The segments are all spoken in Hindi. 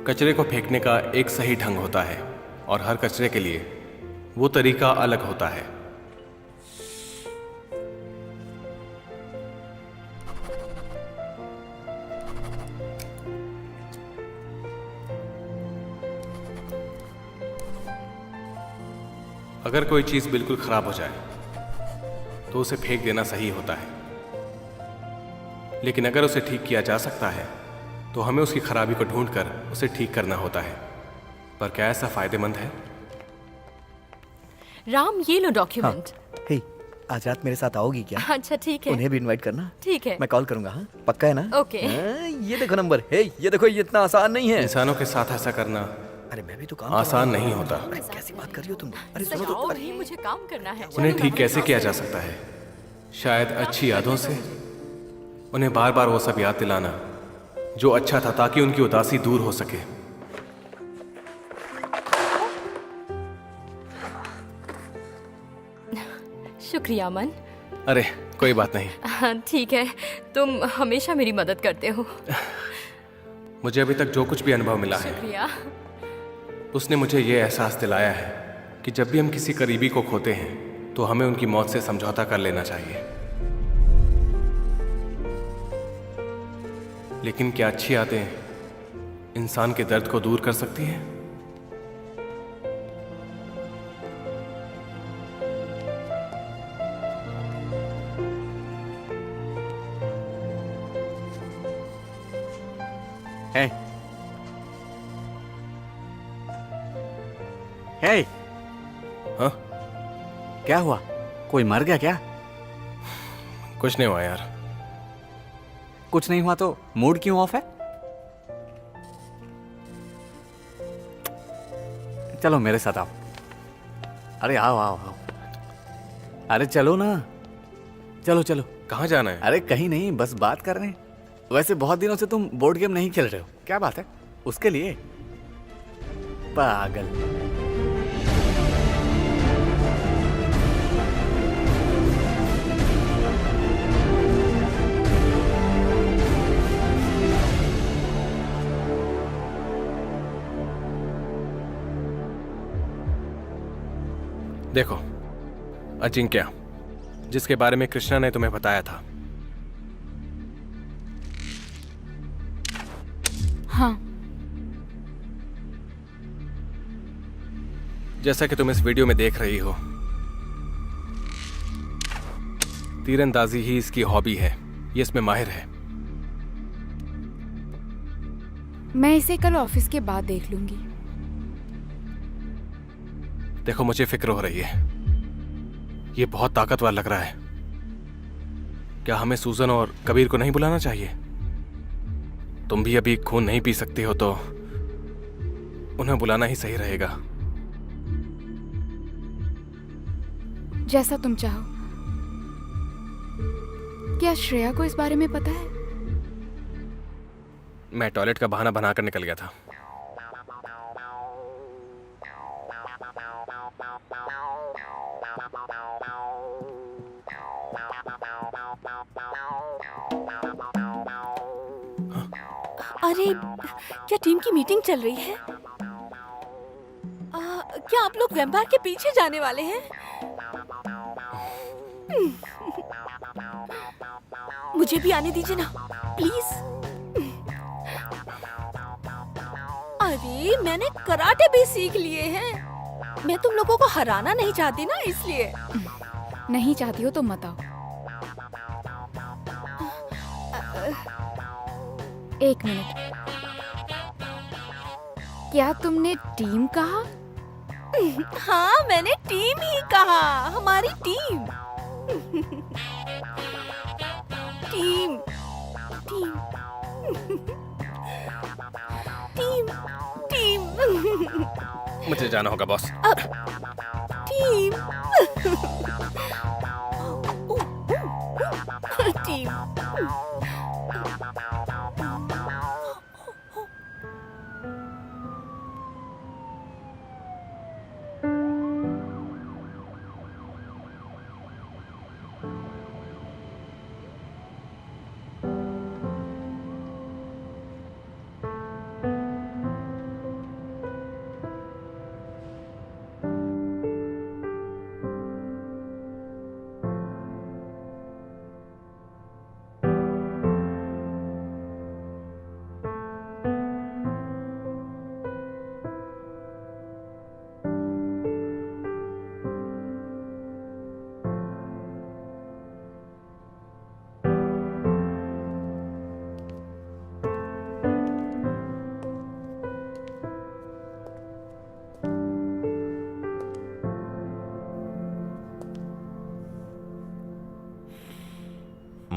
कचरे को फेंकने का एक सही ढंग होता है और हर कचरे के लिए वो तरीका अलग होता है। अगर कोई चीज बिल्कुल खराब हो जाए तो उसे फेंक देना सही होता है, लेकिन अगर उसे ठीक किया जा सकता है तो हमें उसकी खराबी को ढूंढकर उसे ठीक करना होता है। पर क्या ऐसा फायदेमंद है? राम, ये लो डॉक्यूमेंट। हे, आज रात मेरे साथ आओगी क्या? अच्छा ठीक है। उन्हें भी इनवाइट करना। ठीक है। मैं कॉल करूंगा। हाँ, पक्का है ना? ओके। ये देखो नंबर। हे, ये देखो, ये इतना आसान नहीं है। इंसानों के साथ ऐसा करना अरे मैं भी तो काम आसान नहीं होता। अरे कैसी बात कर रही हो तुम? अरे सुनो तो। जाओ भाई, मुझे काम करना है। उन्हें ठीक कैसे किया जा सकता है? शायद अच्छी यादों से। उन्हें बार बार वो सब याद दिलाना जो अच्छा था, ताकि उनकी उदासी दूर हो सके। शुक्रिया अमन। अरे कोई बात नहीं। हाँ, ठीक है, तुम हमेशा मेरी मदद करते हो। मुझे अभी तक जो कुछ भी अनुभव मिला है, शुक्रिया। उसने मुझे ये एहसास दिलाया है कि जब भी हम किसी करीबी को खोते हैं तो हमें उनकी मौत से समझौता कर लेना चाहिए। लेकिन क्या अच्छी आदतें इंसान के दर्द को दूर कर सकती हैं? हे, हे, हाँ? क्या हुआ? कोई मर गया क्या? कुछ नहीं हुआ यार। कुछ नहीं हुआ तो मूड क्यों ऑफ है? चलो मेरे साथ आओ। अरे आओ आओ आओ। अरे चलो ना, चलो चलो। कहाँ जाना है? अरे कहीं नहीं, बस बात कर रहे हैं। वैसे बहुत दिनों से तुम बोर्ड गेम नहीं खेल रहे हो, क्या बात है? उसके लिए पागल। देखो, अजिंक्य, जिसके बारे में कृष्णा ने तुम्हें बताया था। हाँ। जैसा कि तुम इस वीडियो में देख रही हो, तीरंदाजी ही इसकी हॉबी है। ये इसमें माहिर है। मैं इसे कल ऑफिस के बाद देख लूंगी। देखो, मुझे फिक्र हो रही है। ये बहुत ताकतवर लग रहा है। क्या हमें सूजन और कबीर को नहीं बुलाना चाहिए? तुम भी अभी खून नहीं पी सकती हो तो उन्हें बुलाना ही सही रहेगा। जैसा तुम चाहो। क्या श्रेया को इस बारे में पता है? मैं टॉयलेट का बहाना बनाकर निकल गया था। अरे, क्या टीम की मीटिंग चल रही है? क्या आप लोग वैम्पायर के पीछे जाने वाले हैं? मुझे भी आने दीजिए ना, प्लीज। अरे, मैंने कराटे भी सीख लिए हैं। मैं तुम लोगों को हराना नहीं चाहती ना, इसलिए। नहीं चाहती हो तो मत आओ। एक मिनट, क्या तुमने टीम कहा? हाँ, मैंने टीम ही कहा। हमारी team. Team team team team. मुझे जाना होगा बॉस। Team team.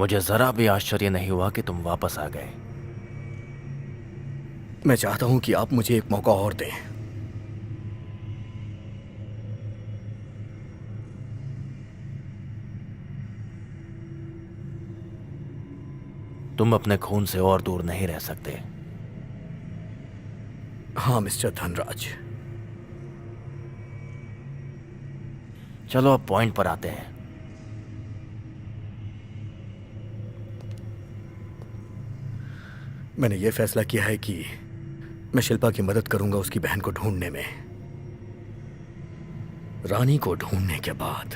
मुझे जरा भी आश्चर्य नहीं हुआ कि तुम वापस आ गए। मैं चाहता हूं कि आप मुझे एक मौका और दें। तुम अपने खून से और दूर नहीं रह सकते। हाँ मिस्टर धनराज। चलो अब पॉइंट पर आते हैं। मैंने यह फैसला किया है कि मैं शिल्पा की मदद करूंगा उसकी बहन को ढूंढने में। रानी को ढूंढने के बाद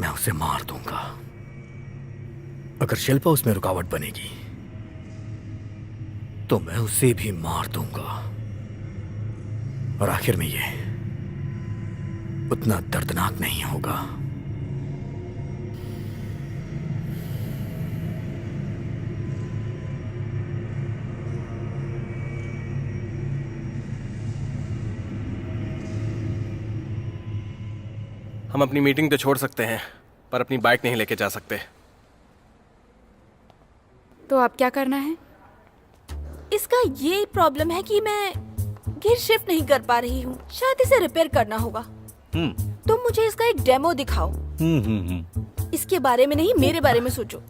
मैं उसे मार दूंगा। अगर शिल्पा उसमें रुकावट बनेगी तो मैं उसे भी मार दूंगा। और आखिर में ये उतना दर्दनाक नहीं होगा। हम अपनी मीटिंग तो छोड़ सकते हैं, पर अपनी बाइक नहीं लेके जा सकते। तो अब क्या करना है? इसका ये प्रॉब्लम है कि मैं गियर शिफ्ट नहीं कर पा रही हूँ। शायद इसे रिपेयर करना होगा। तुम मुझे इसका एक डेमो दिखाओ। इसके बारे में नहीं, मेरे बारे में सोचो।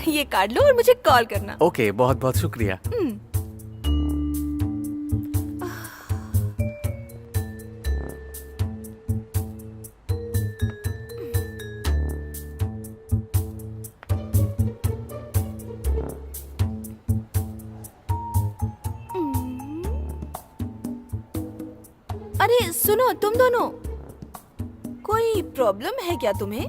ये कार्ड लो और मुझे कॉल करना। ओके, बहुत बहुत शुक्रिया। अरे सुनो, तुम दोनों, कोई प्रॉब्लम है क्या तुम्हें?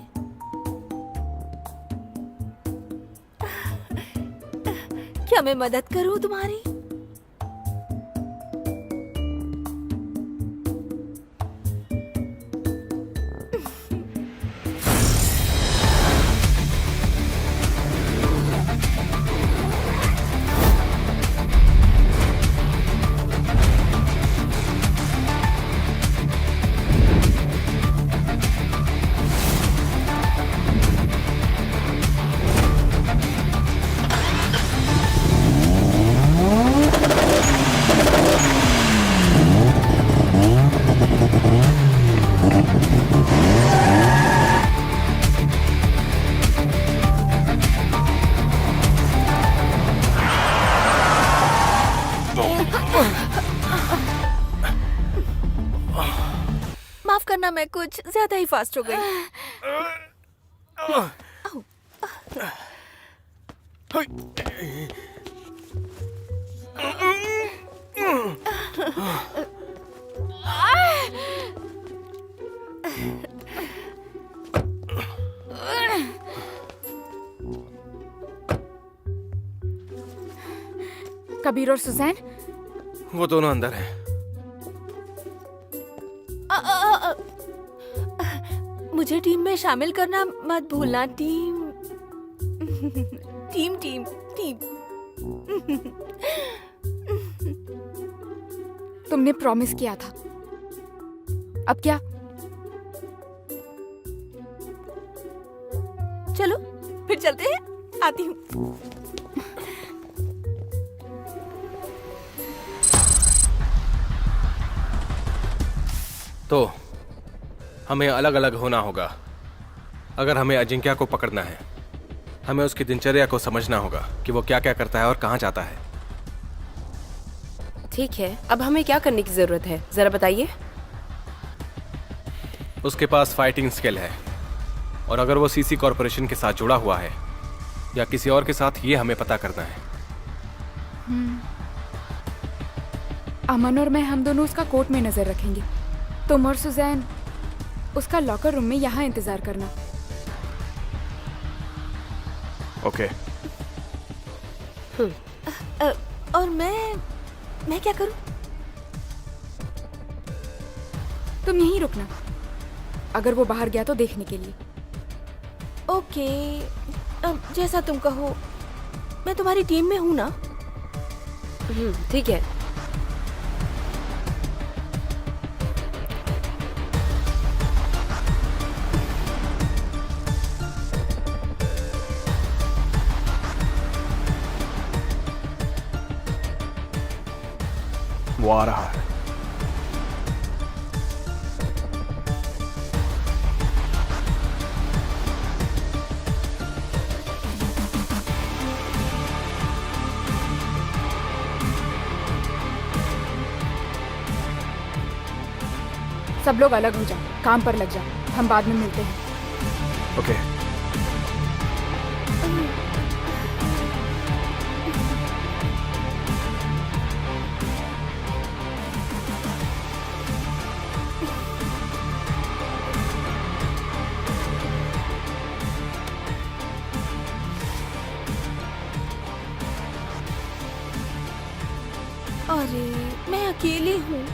क्या मैं मदद करूं तुम्हारी? माफ करना, मैं कुछ ज्यादा ही फास्ट हो गई। कबीर और सुजैन, वो दोनों अंदर हैं। मुझे टीम में शामिल करना मत भूलना। Team team team team. तुमने प्रॉमिस किया था। अब क्या? चलो फिर चलते हैं। आती हूँ। तो हमें अलग अलग होना होगा। अगर हमें अजिंक्य को पकड़ना है, हमें उसकी दिनचर्या को समझना होगा कि वो क्या क्या करता है और कहाँ जाता है। ठीक है, अब हमें क्या करने की जरूरत है, जरा बताइए। उसके पास फाइटिंग स्किल है, और अगर वो सीसी कॉरपोरेशन के साथ जुड़ा हुआ है या किसी और के साथ, ये हमें पता करना है। अमन और मैं, हम दोनों उसका कोर्ट में नजर रखेंगे। तुम और सुजैन उसका लॉकर रूम में यहाँ इंतजार करना। ओके। और मैं क्या करूं? तुम यहीं रुकना। अगर वो बाहर गया तो देखने के लिए। ओके, जैसा तुम कहो। मैं तुम्हारी टीम में हूं ना? ठीक है। वो आ रहा है। सब लोग अलग हो जाओ, काम पर लग जाओ, हम बाद में मिलते हैं। ओके। अरे मैं अकेली हूँ।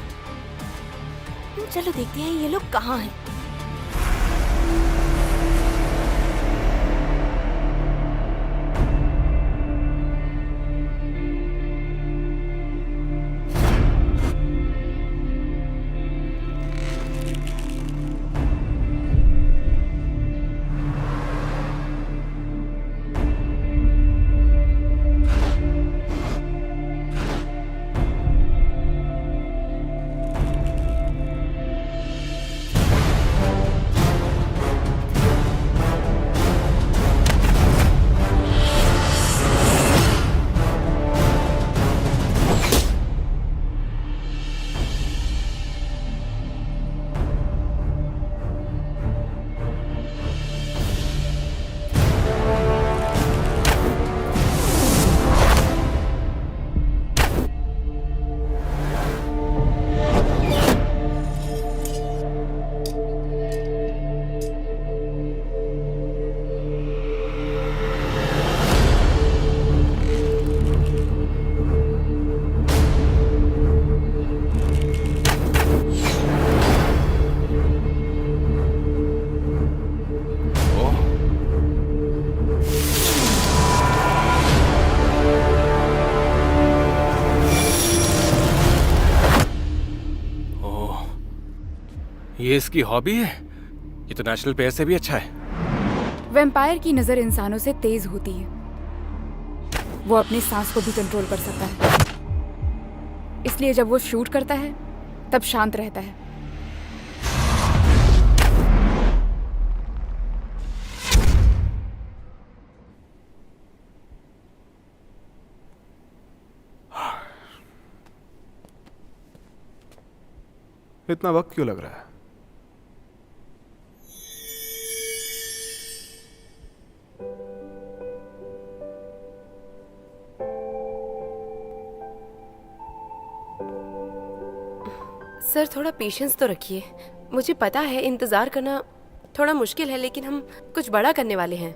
चलो देखते हैं ये लोग कहाँ हैं। ये इसकी हॉबी है। ये तो नेशनल पेयर से भी अच्छा है। वैम्पायर की नजर इंसानों से तेज होती है। वो अपनी सांस को भी कंट्रोल कर सकता है, इसलिए जब वो शूट करता है तब शांत रहता है। इतना वक्त क्यों लग रहा है? सर थोड़ा पेशेंस तो रखिए। मुझे पता है इंतजार करना थोड़ा मुश्किल है, लेकिन हम कुछ बड़ा करने वाले हैं।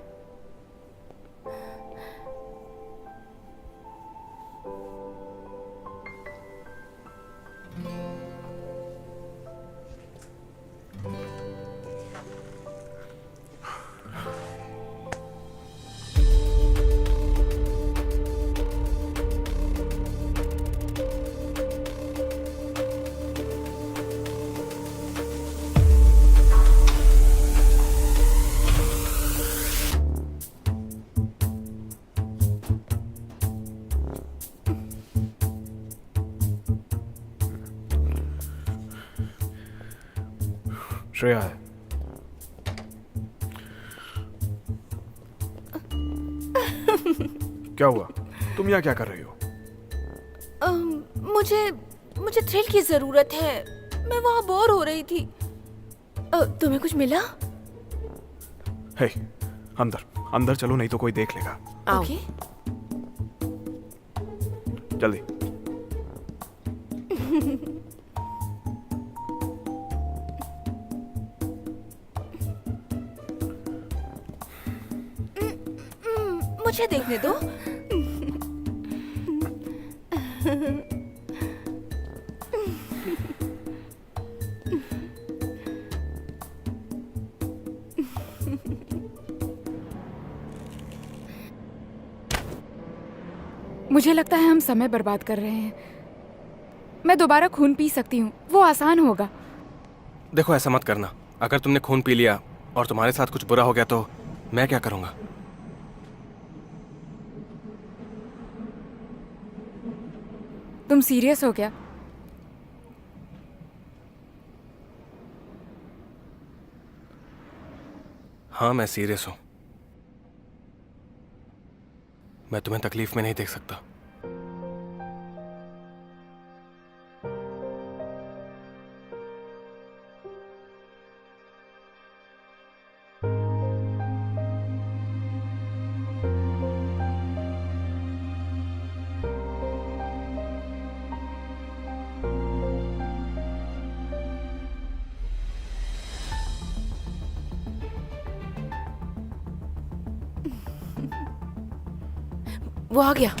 श्रेया है। क्या हुआ? तुम यहाँ क्या कर रही हो? मुझे थ्रिल की जरूरत है। मैं वहाँ बोर हो रही थी। तुम्हें कुछ मिला? हे, अंदर अंदर चलो, नहीं तो कोई देख लेगा। आओ। ओके। जल्दी। मुझे देखने दो। मुझे लगता है हम समय बर्बाद कर रहे हैं। मैं दोबारा खून पी सकती हूँ, वो आसान होगा। देखो ऐसा मत करना। अगर तुमने खून पी लिया और तुम्हारे साथ कुछ बुरा हो गया तो मैं क्या करूंगा? तुम सीरियस हो क्या? हाँ, मैं सीरियस हूं। मैं तुम्हें तकलीफ में नहीं देख सकता। वो आ गया।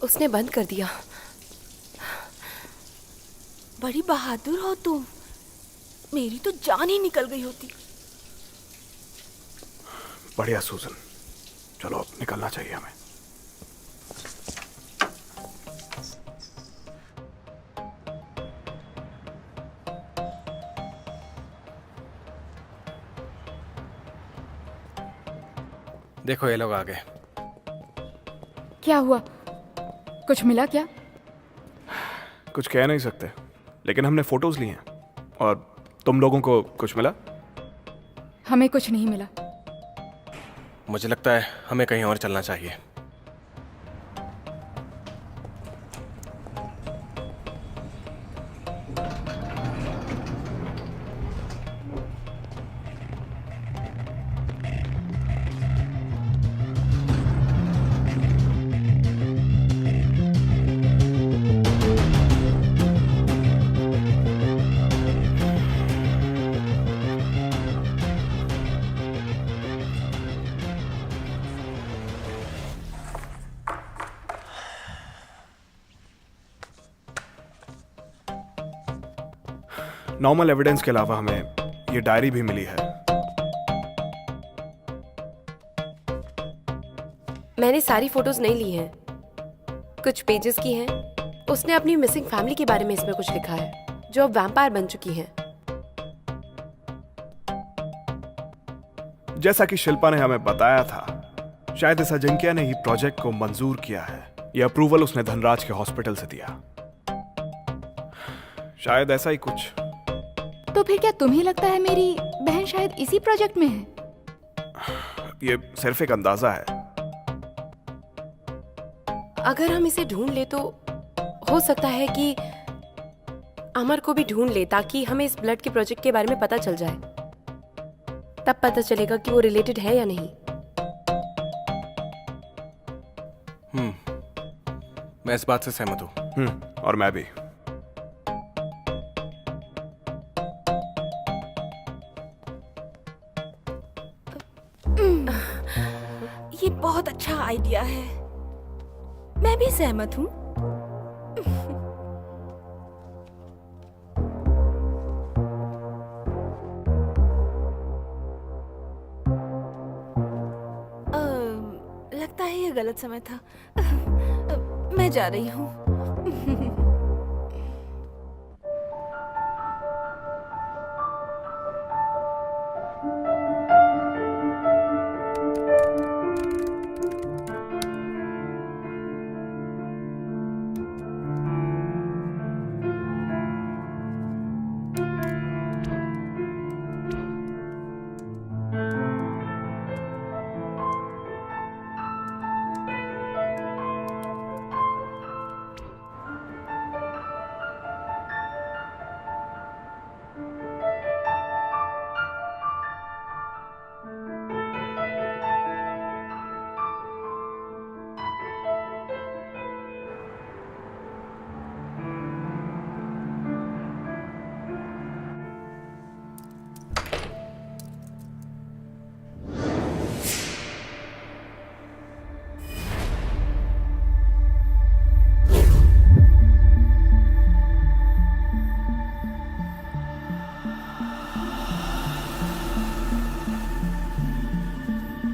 उसने बंद कर दिया। बड़ी बहादुर हो तुम। मेरी तो जान ही निकल गई होती। बढ़िया सूजन, चलो अब निकलना चाहिए हमें। देखो ये लोग आ गए। क्या हुआ? कुछ मिला क्या? कुछ कह नहीं सकते, लेकिन हमने फोटोज लिए हैं। और तुम लोगों को कुछ मिला? हमें कुछ नहीं मिला। मुझे लगता है हमें कहीं और चलना चाहिए। नॉर्मल एविडेंस के अलावा हमें ये डायरी भी मिली है। मैंने सारी फोटोज नहीं ली हैं, कुछ पेजेस की हैं। उसने अपनी मिसिंग फैमिली के बारे में इसमें कुछ लिखा है, जो अब वैम्पायर बन चुकी हैं। जैसा कि शिल्पा ने हमें बताया था, शायद इस अजिंक्य ने ही प्रोजेक्ट को मंजूर किया है। यह अप्रूवल उसने धनराज के हॉस्पिटल से दिया। शायद ऐसा ही कुछ। तो फिर क्या तुम्हें लगता है मेरी बहन शायद इसी प्रोजेक्ट में है? ये सिर्फ एक अंदाजा है। अगर हम इसे ढूंढ ले तो हो सकता है कि अमर को भी ढूंढ ले, ताकि हमें इस ब्लड के प्रोजेक्ट के बारे में पता चल जाए। तब पता चलेगा कि वो रिलेटेड है या नहीं। मैं इस बात से सहमत हूँ। और मैं भी। ये बहुत अच्छा आइडिया है। मैं भी सहमत हूँ। लगता है ये गलत समय था। मैं जा रही हूँ।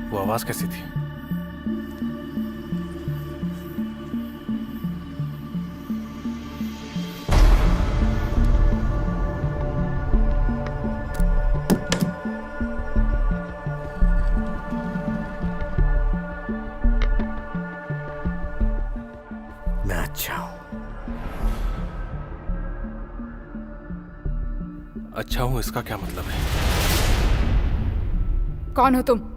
वो आवाज कैसी थी? मैं अच्छा हूं। अच्छा हूं इसका क्या मतलब है? कौन हो तुम?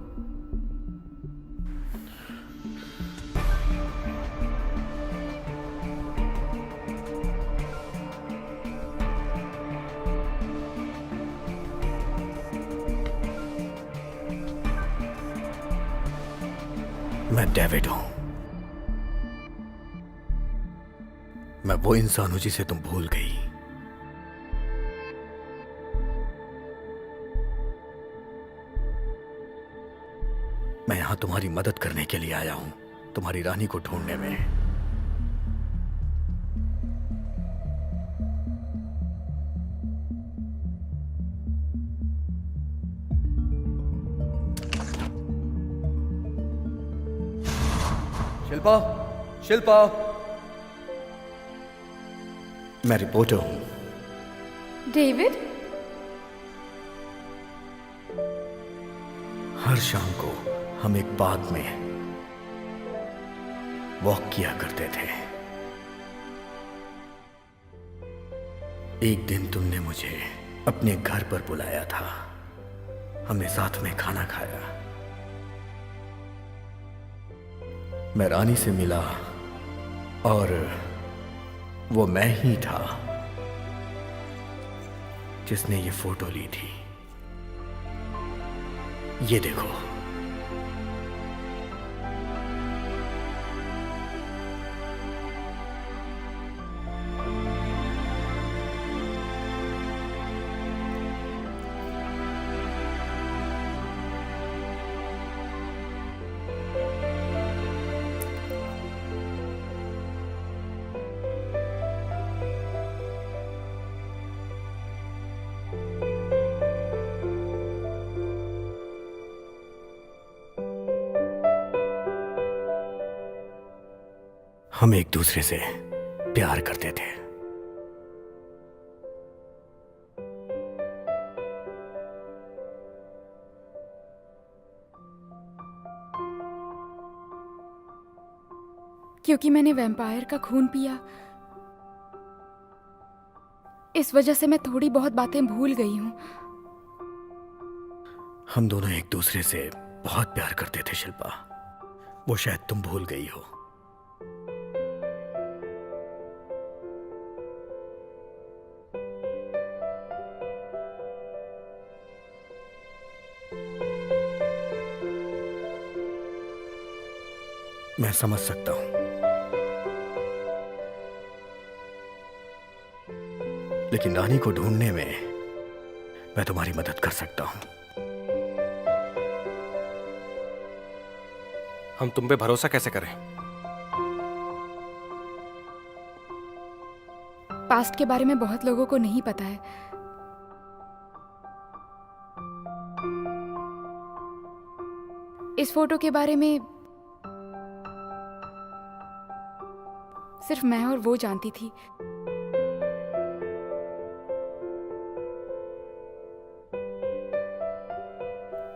मैं डेविड हूं। मैं वो इंसान हूं जिसे तुम भूल गई। मैं यहां तुम्हारी मदद करने के लिए आया हूं, तुम्हारी रानी को ढूंढने में। शिल्पा, शिल्पा। मैं रिपोर्टर हूं। डेविड? हर शाम को हम एक बाग में वॉक किया करते थे। एक दिन तुमने मुझे अपने घर पर बुलाया था, हमने साथ में खाना खाया। मैं रानी से मिला और वो मैं ही था जिसने ये फोटो ली थी। ये देखो। हम एक दूसरे से प्यार करते थे। क्योंकि मैंने वैम्पायर का खून पिया, इस वजह से मैं थोड़ी बहुत बातें भूल गई हूं। हम दोनों एक दूसरे से बहुत प्यार करते थे शिल्पा, वो शायद तुम भूल गई हो। मैं समझ सकता हूं, लेकिन रानी को ढूंढने में मैं तुम्हारी मदद कर सकता हूं। हम तुम पे भरोसा कैसे करें? पास्ट के बारे में बहुत लोगों को नहीं पता है। इस फोटो के बारे में सिर्फ मैं और वो जानती थी।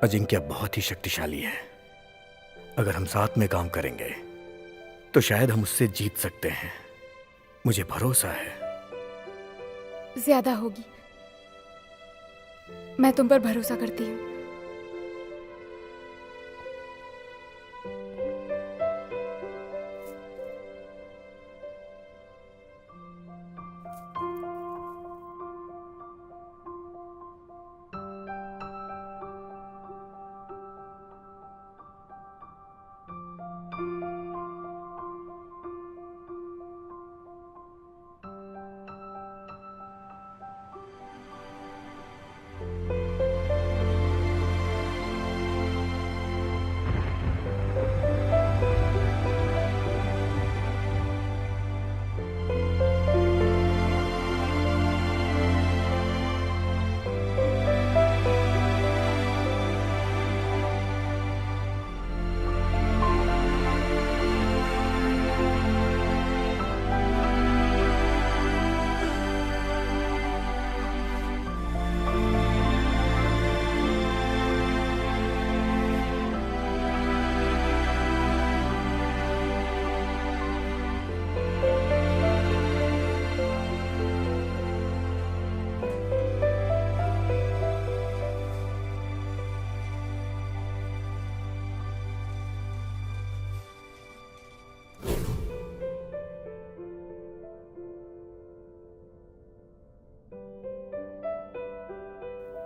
अजिंक्य बहुत ही शक्तिशाली है। अगर हम साथ में काम करेंगे तो शायद हम उससे जीत सकते हैं। मुझे भरोसा है। ज्यादा होगी। मैं तुम पर भरोसा करती हूँ।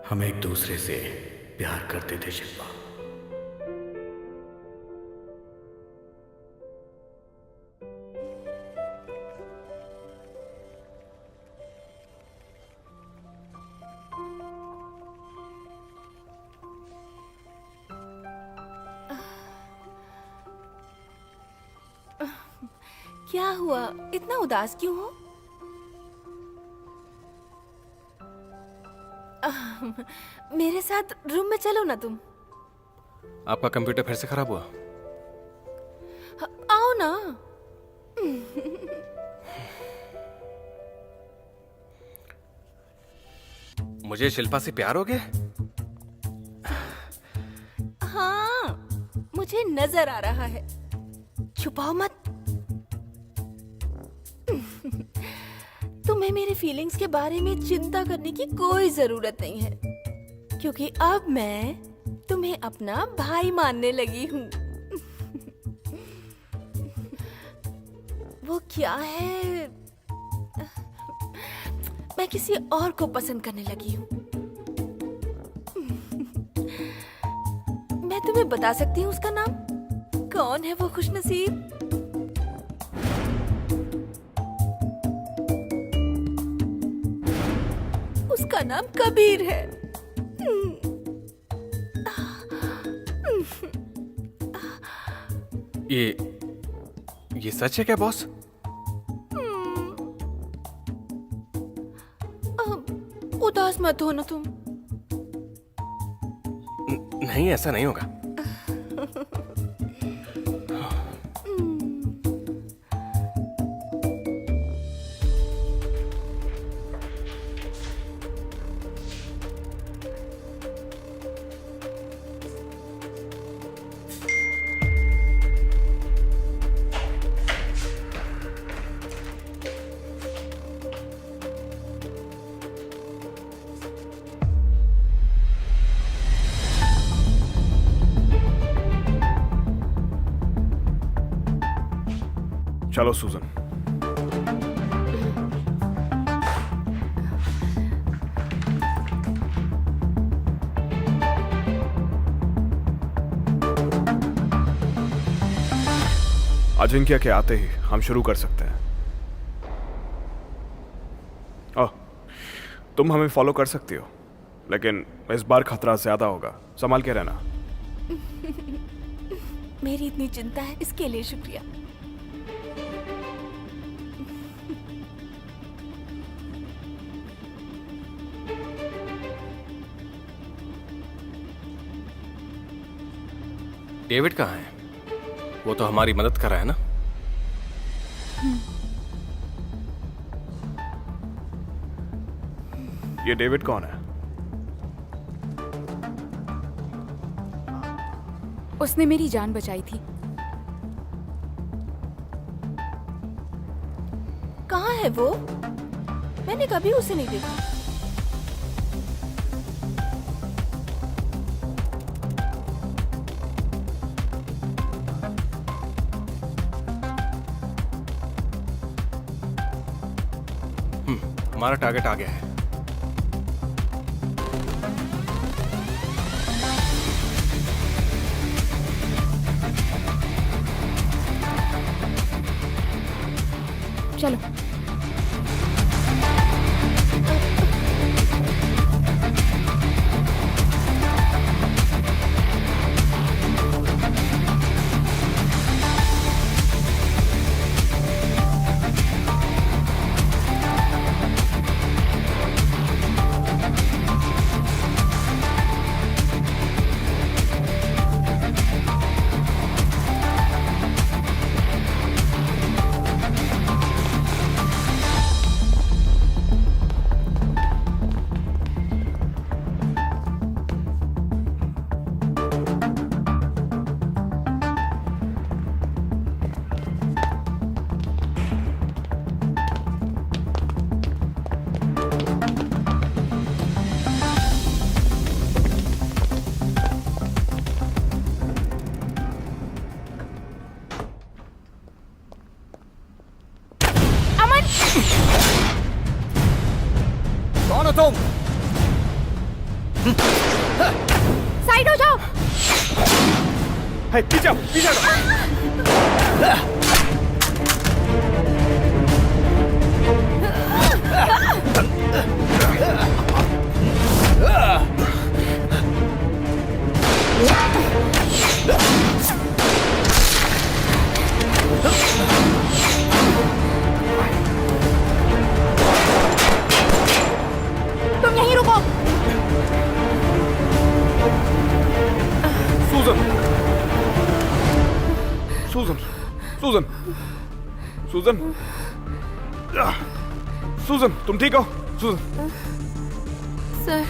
हम एक दूसरे से प्यार करते थे शिल्पा। क्या हुआ? इतना उदास क्यों हो? मेरे साथ रूम में चलो ना तुम। आपका कंप्यूटर फिर से खराब हुआ? आओ ना। मुझे शिल्पा से प्यार हो गया? हाँ, मुझे नजर आ रहा है। छुपाओ मत। तुम्हें मेरे फीलिंग्स के बारे में चिंता करने की कोई जरूरत नहीं है, क्योंकि अब मैं तुम्हें अपना भाई मानने लगी हूँ। वो क्या है, मैं किसी और को पसंद करने लगी हूँ। मैं तुम्हें बता सकती हूँ उसका नाम। कौन है वो खुशनसीब? उसका नाम कबीर है। ये सच है क्या बॉस? उदास मत हो ना तुम। नहीं, ऐसा नहीं होगा। चलो सूजन। अजिंक्य के आते ही हम शुरू कर सकते हैं। ओह, तुम हमें फॉलो कर सकती हो, लेकिन इस बार खतरा ज्यादा होगा, संभाल के रहना। मेरी इतनी चिंता है, इसके लिए शुक्रिया। डेविड कहाँ है? वो तो हमारी मदद कर रहा है ना? ये डेविड कौन है? उसने मेरी जान बचाई थी। कहाँ है वो? मैंने कभी उसे नहीं देखा। हमारा टारगेट आ गया है। चलो। कौन हो तुम? साइड हो जाओ। है, पीछे आओ, पीछे आओ। तुम यहीं रुको। सूजन, सूजन, सूजन, सूजन, सूजन, तुम ठीक हो? सूजन, सर,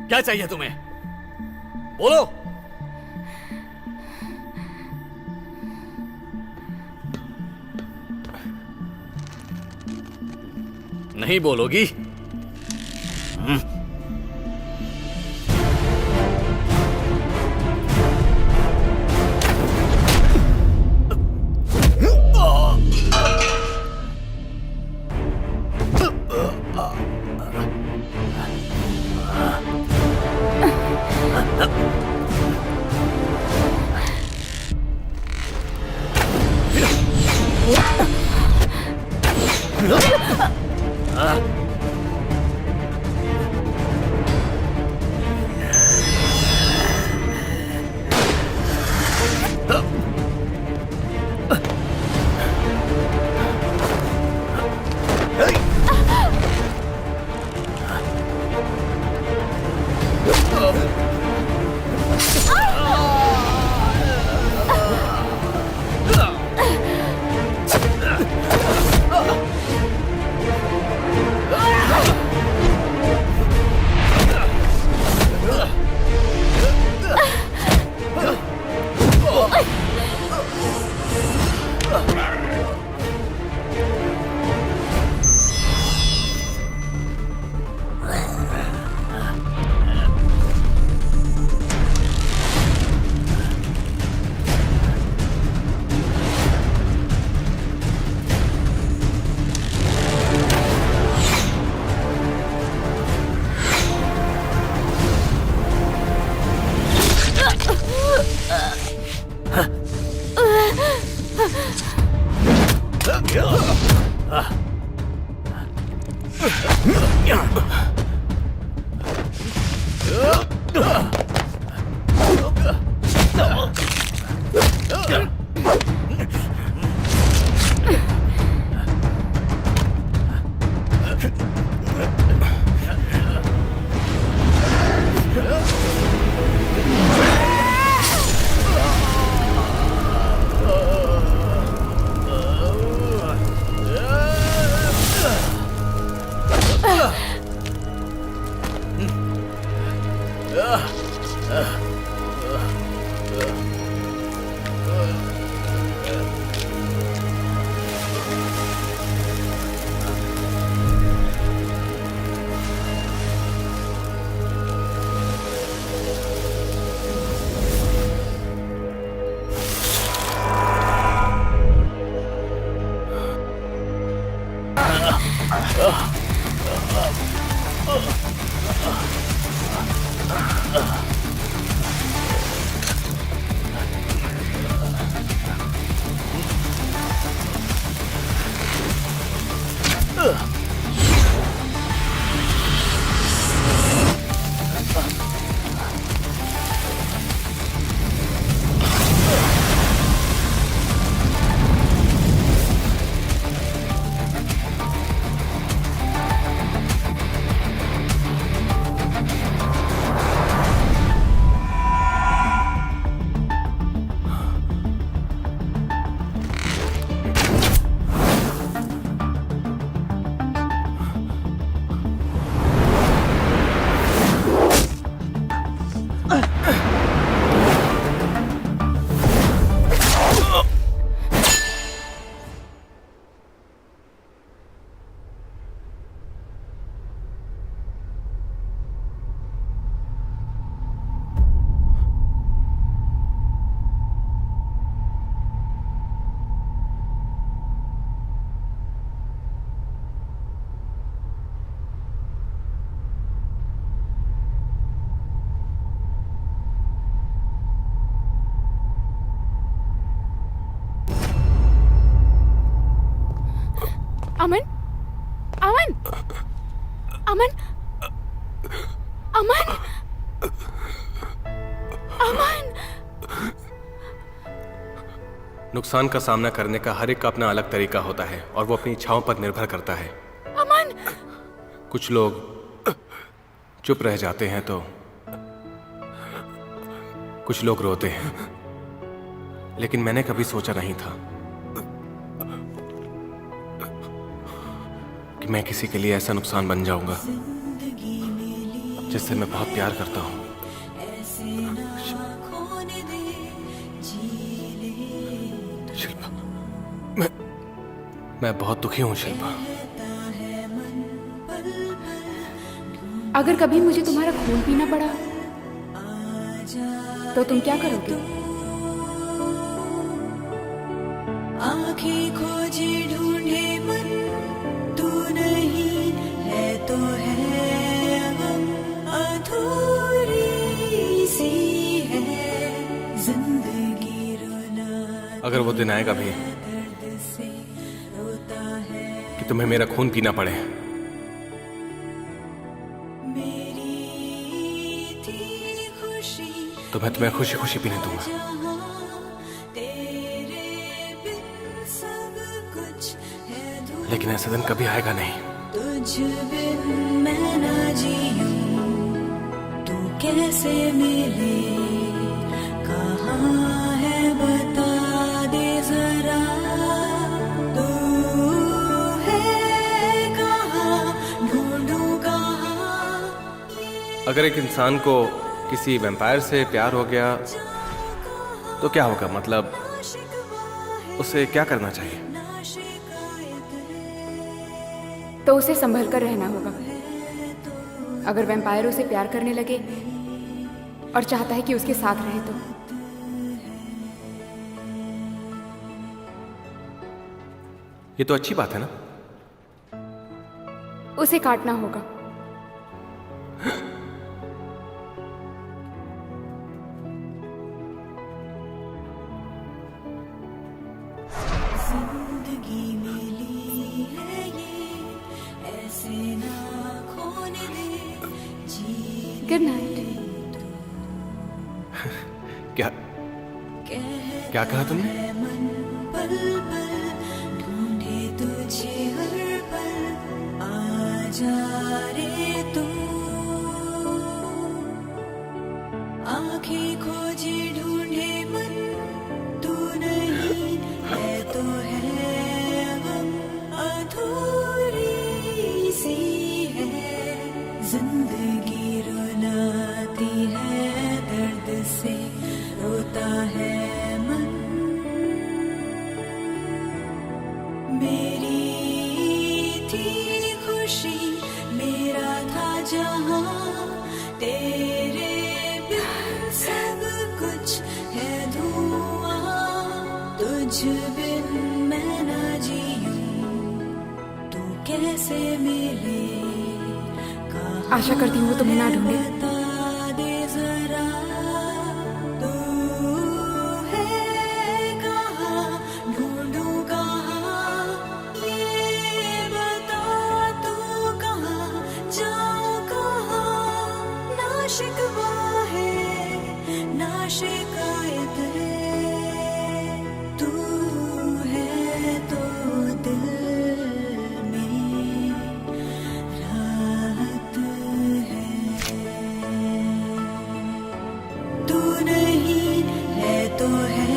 क्या चाहिए तुम्हें? बोलो। नहीं बोलोगी? अमन, अमन, अमन, अमन, अमन। नुकसान का सामना करने का हर एक का अपना अलग तरीका होता है और वो अपनी इच्छाओं पर निर्भर करता है। अमन, कुछ लोग चुप रह जाते हैं तो कुछ लोग रोते हैं, लेकिन मैंने कभी सोचा नहीं था कि मैं किसी के लिए ऐसा नुकसान बन जाऊंगा जिससे मैं बहुत प्यार करता हूँ। शिल्पा, मैं बहुत दुखी हूँ शिल्पा। अगर कभी मुझे तुम्हारा खून पीना पड़ा तो तुम क्या करोगे? आँखें खोजे ढूंढे मन, तू नहीं है तो है गम, अधूरी सी है जिंदगी रोना। अगर वो दिन आएगा भी दर्द से रोता है कि तुम्हें मेरा खून पीना पड़े, मेरी थी खुशी तो मैं तुम्हें खुशी खुशी पीने दूंगा। जहाँ तेरे बिन सब कुछ है धूप, लेकिन ऐसा दिन कभी आएगा नहीं। तुझ बिन मैं ना जीऊं, तू कैसे मिले, कहाँ है बता दे जरा, तू है कहाँ, ढूंढूं कहाँ। अगर एक इंसान को किसी वैम्पायर से प्यार हो गया तो क्या होगा? मतलब उसे क्या करना चाहिए? तो उसे संभल कर रहना होगा। अगर वैम्पायर उसे प्यार करने लगे और चाहता है कि उसके साथ रहे तो ये तो अच्छी बात है ना। उसे काटना होगा। जिंदगी मिली है ये, ऐसे ना खोने दे जी। Good night. क्या क्या कहा तुमने? मन पल पल ढूंढे तुझे हर पल, आ जा रे तू। आँखें खोजे ढूंढे मन, तू नहीं है तो है गम, अधूरी सी है जिंदगी रुलाती है, दर्द से रोता है मन। मेरी थी खुशी, मेरा था जहाँ, तेरे बिन सब कुछ है धुआं, तुझ बिन मैं ना जीऊं, तू कैसे मिले, कहाँ आशा करती हूँ वो तुम्हें ना ढूंढे। बता दे जरा, तू है कहाँ, ढूंढूं कहाँ, ये बता तू कहाँ, जाऊं कहाँ। ना शिकवा है ना शिकायत है, तू है तो दिल में राहत है, तू नहीं है तो है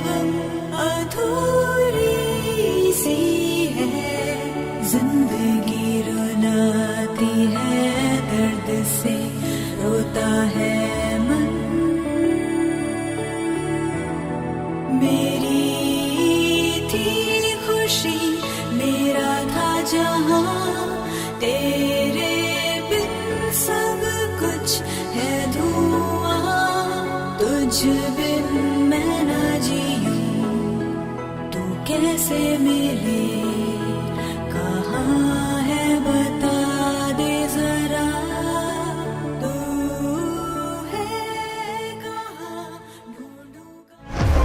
गम, अधूरी सी है जिंदगी रुलाती है, दर्द से रोता है मन। मेरी थी खुशी, मेरा था जहाँ, तेरे बिन सब कुछ है धुआं, तुझ बिन मैं ना जीऊं, तू कैसे मिले, कहाँ है बता दे जरा, तू है कहाँ, ढूंढूं कहाँ।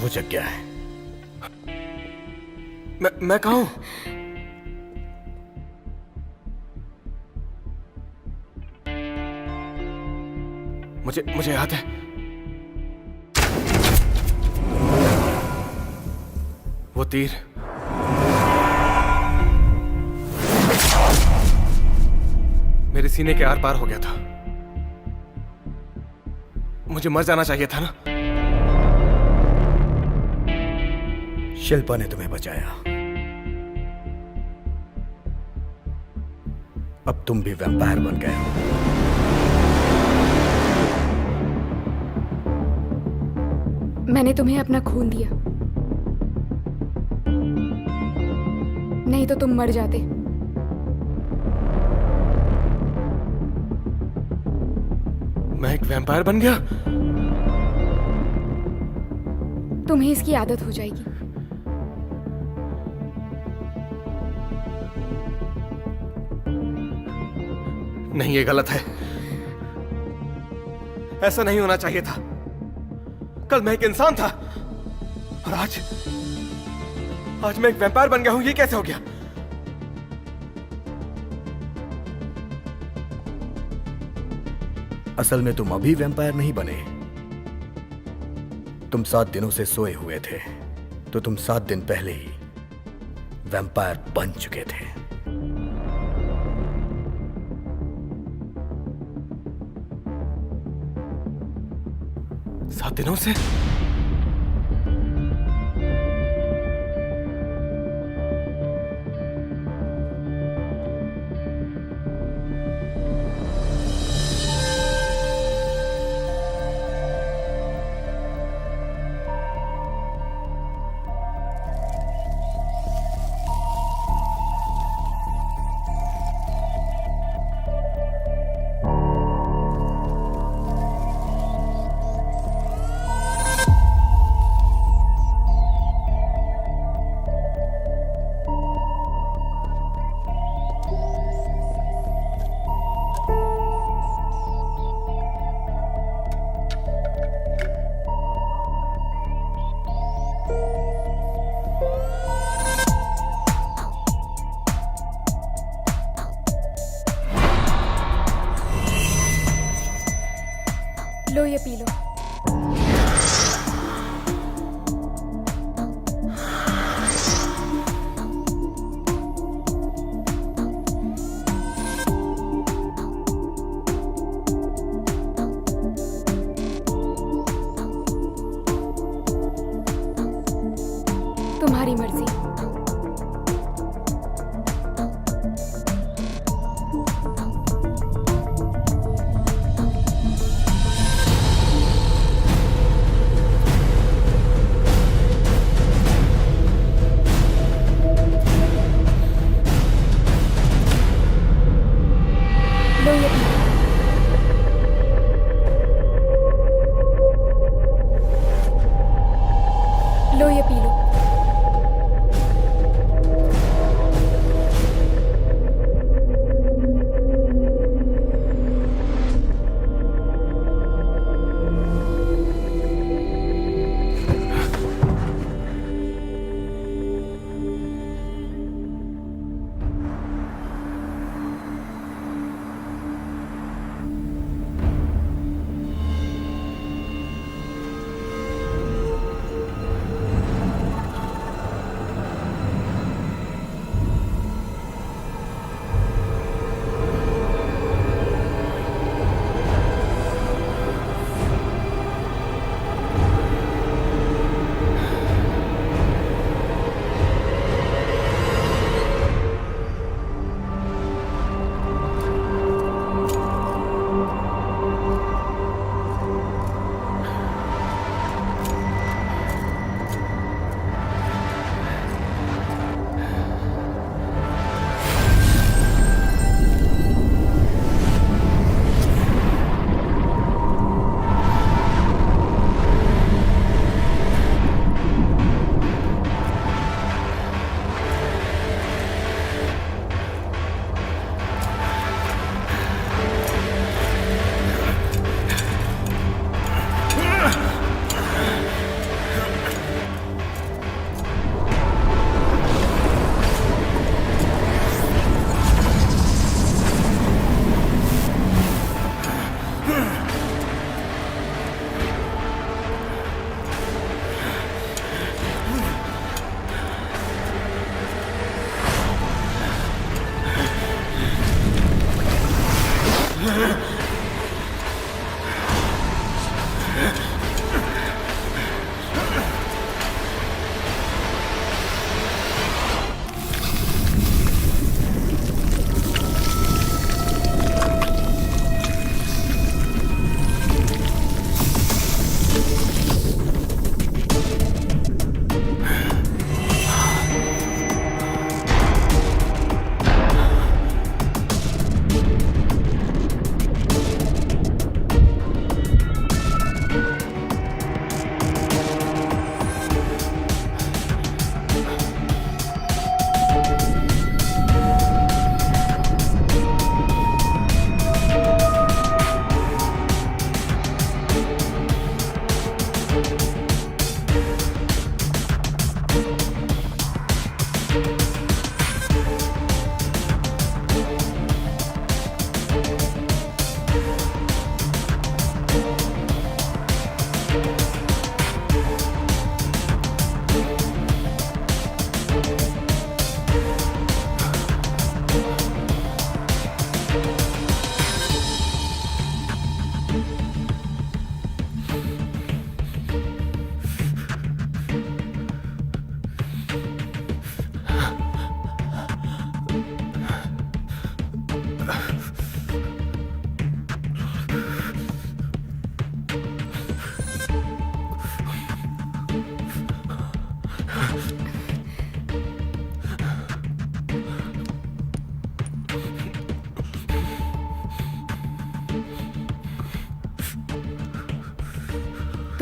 वो जग गया है। मैं कहाँ हूं? मुझे याद है। वो तीर मेरे सीने के आर पार हो गया था। मुझे मर जाना चाहिए था ना। शिल्पा ने तुम्हें बचाया। अब तुम भी वैम्पायर बन गए हो। मैंने तुम्हें अपना खून दिया, नहीं तो तुम मर जाते। मैं एक वैम्पायर बन गया? तुम्हें इसकी आदत हो जाएगी। नहीं, ये गलत है। ऐसा नहीं होना चाहिए था। कल मैं एक इंसान था और आज मैं एक वैम्पायर बन गया हूं। ये कैसे हो गया? असल में तुम अभी वैम्पायर नहीं बने। तुम 7 दिनों से सोए हुए थे, तो तुम 7 दिन पहले ही वैम्पायर बन चुके थे। सात दिनों से? लो ये पी लो। तुम्हारी मर्जी। लो ये पी लो। लो ये पी लो।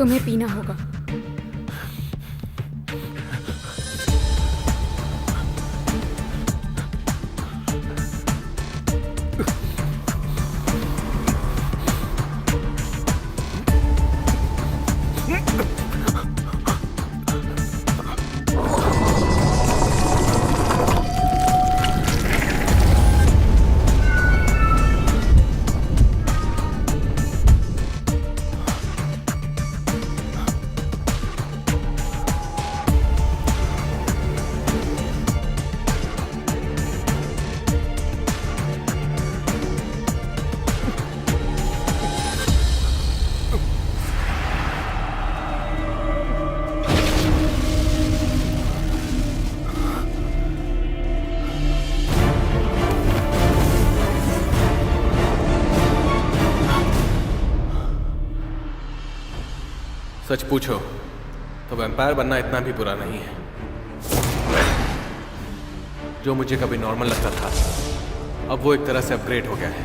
तुम्हें पीना होगा। सच पूछो तो वैम्पायर बनना इतना भी बुरा नहीं है। जो मुझे कभी नॉर्मल लगता था अब वो एक तरह से अपग्रेड हो गया है।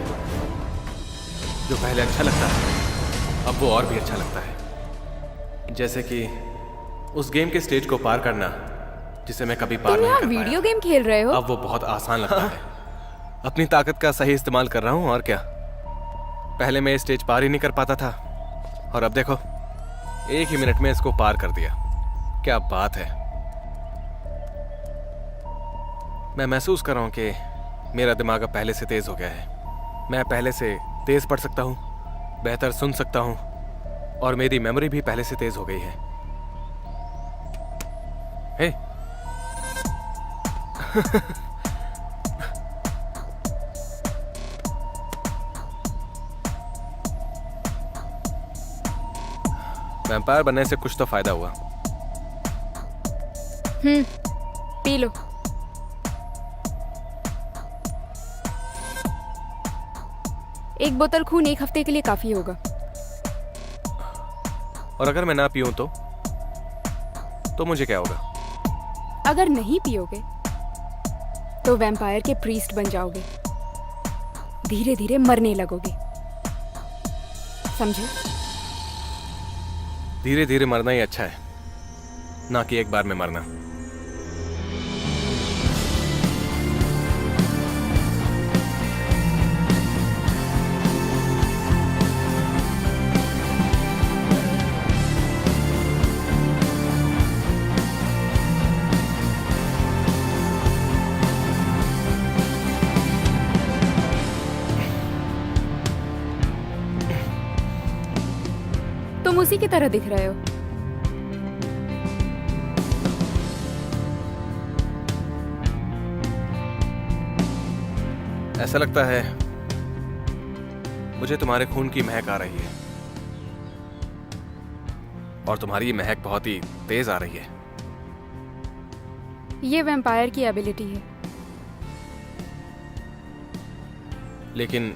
जो पहले अच्छा लगता था अब वो और भी अच्छा लगता है। जैसे कि उस गेम के स्टेज को पार करना जिसे मैं कभी पार तुम नहीं यहाँ कर वीडियो पाया। गेम खेल रहे हो? अब वो बहुत आसान लगता है। अपनी ताकत का सही इस्तेमाल कर रहा हूँ और क्या। पहले मैं ये स्टेज पार ही नहीं कर पाता था और अब देखो 1 ही मिनट में इसको पार कर दिया। क्या बात है। मैं महसूस कर रहा हूं कि मेरा दिमाग अब पहले से तेज हो गया है। मैं पहले से तेज पढ़ सकता हूं, बेहतर सुन सकता हूं और मेरी मेमोरी भी पहले से तेज हो गई है। हे वैम्पायर बनने से कुछ तो फायदा हुआ। P low. एक बोतल खून 1 हफ्ते के लिए काफी होगा। और अगर मैं ना पीऊं तो मुझे क्या होगा? अगर नहीं पियोगे तो वैम्पायर के प्रीस्ट बन जाओगे, धीरे धीरे मरने लगोगे, समझे? धीरे धीरे मरना ही अच्छा है, ना कि एक बार में मरना। तुम उसी की तरह दिख रहे हो। ऐसा लगता है मुझे तुम्हारे खून की महक आ रही है और तुम्हारी ये महक बहुत ही तेज आ रही है। ये वैम्पायर की एबिलिटी है। लेकिन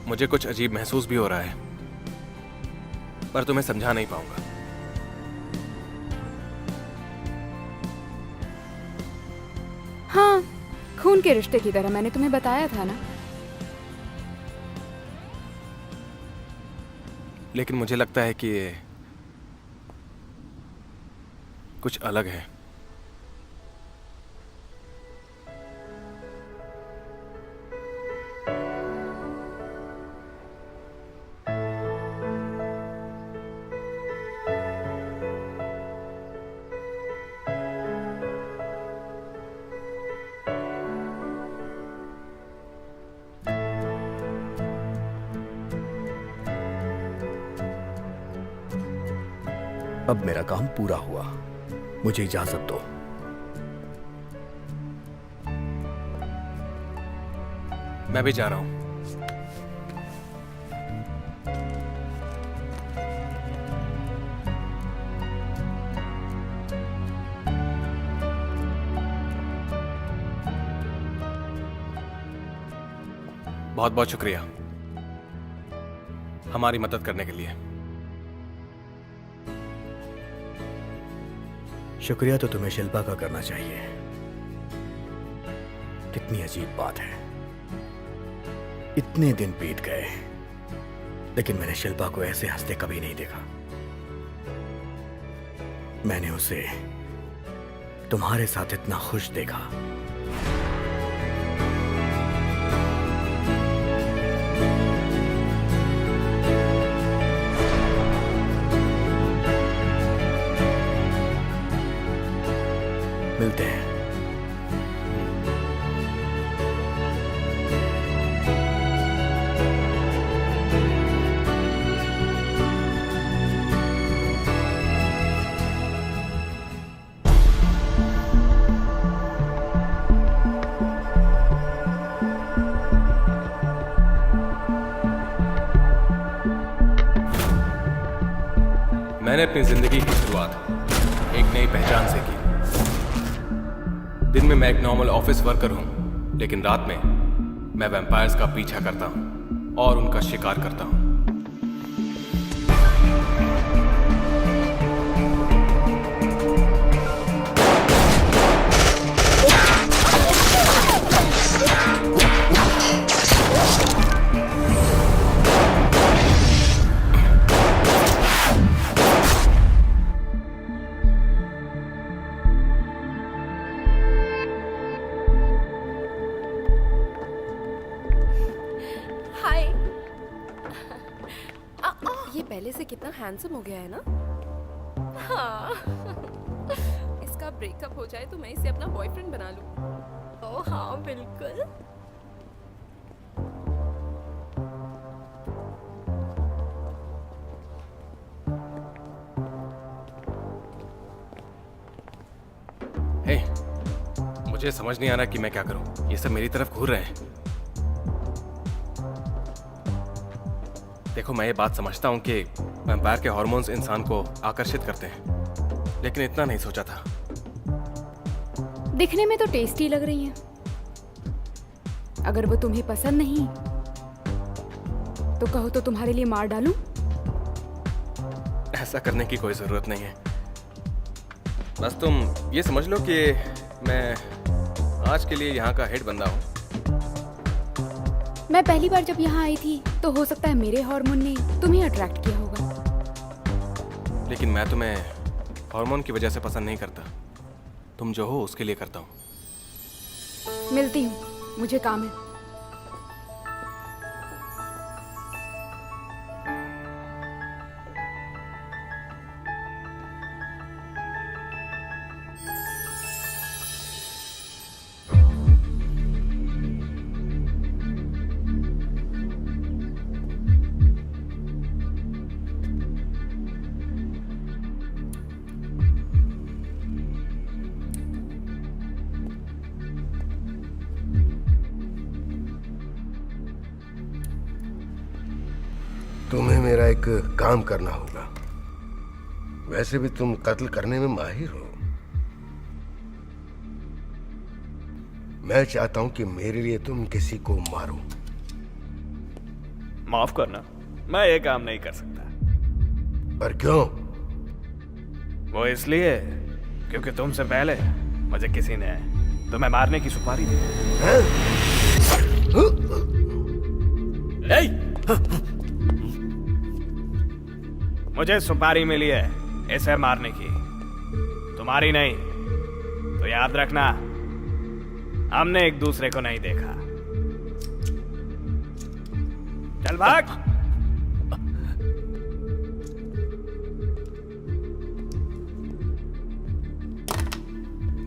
मुझे कुछ अजीब महसूस भी हो रहा है, पर तुम्हें समझा नहीं पाऊंगा। हाँ, खून के रिश्ते की तरह, मैंने तुम्हें बताया था ना। लेकिन मुझे लगता है कि ये कुछ अलग है। अब मेरा काम पूरा हुआ, मुझे इजाजत दो। मैं भी जा रहा हूं। बहुत बहुत शुक्रिया हमारी मदद करने के लिए। शुक्रिया तो तुम्हें शिल्पा का करना चाहिए। कितनी अजीब बात है, इतने दिन बीत गए लेकिन मैंने शिल्पा को ऐसे हंसते कभी नहीं देखा। मैंने उसे तुम्हारे साथ इतना खुश देखा। मिलते हैं। मैंने अपनी जिंदगी की शुरुआत एक नई पहचान से की। दिन में मैं एक नॉर्मल ऑफिस वर्कर हूं, लेकिन रात में मैं वैम्पायर्स का पीछा करता हूं और उनका शिकार करता हूं। हाय। ये पहले से कितना हैंडसम हो गया है ना। हाँ। इसका ब्रेकअप हो जाए तो मैं इसे अपना बॉयफ्रेंड बना लूं। ओह हाँ बिल्कुल। हे, मुझे समझ नहीं आ रहा कि मैं क्या करूं। ये सब मेरी तरफ घूर रहे हैं। देखो, मैं ये बात समझता हूं कि वैम्पायर के हार्मोन्स इंसान को आकर्षित करते हैं, लेकिन इतना नहीं सोचा था। दिखने में तो टेस्टी लग रही हैं। अगर वो तुम्हें पसंद नहीं तो कहो तो तुम्हारे लिए मार डालूं? ऐसा करने की कोई जरूरत नहीं है। बस तुम ये समझ लो कि मैं आज के लिए यहाँ का हेड बंदा हूँ। मैं पहली बार जब यहाँ आई थी तो हो सकता है मेरे हार्मोन ने तुम्हें अट्रैक्ट किया होगा। लेकिन मैं तुम्हें हार्मोन की वजह से पसंद नहीं करता। तुम जो हो उसके लिए करता हूँ। मिलती हूँ, मुझे काम है। तुम्हें मेरा एक काम करना होगा। वैसे भी तुम कत्ल करने में माहिर हो। मैं चाहता हूं कि मेरे लिए तुम किसी को मारो। माफ करना, मैं ये काम नहीं कर सकता। पर क्यों? वो इसलिए क्योंकि तुमसे पहले मुझे किसी ने तुम्हें मारने की सुपारी दी। मुझे सुपारी मिली है इसे मारने की, तुम्हारी नहीं। तो याद रखना, हमने एक दूसरे को नहीं देखा। चल भाग।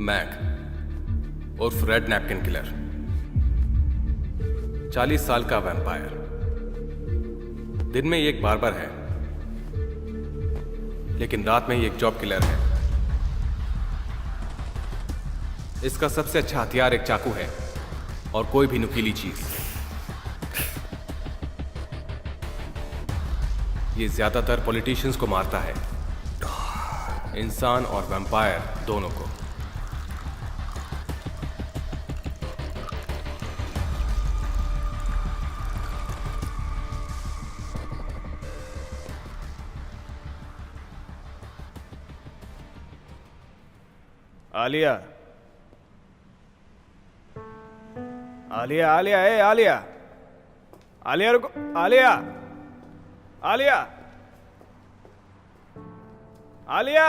मैग उर्फ रेड नैपकिन किलर, 40 साल का वैम्पायर। दिन में ये एक बार्बर है, लेकिन रात में ये एक जॉब किलर है। इसका सबसे अच्छा हथियार एक चाकू है और कोई भी नुकीली चीज। ये ज्यादातर पॉलिटिशियंस को मारता है, इंसान और वैम्पायर दोनों को। आलिया, आलिया, आलिया, ए आलिया, आलिया रुको, आलिया, आलिया, आलिया,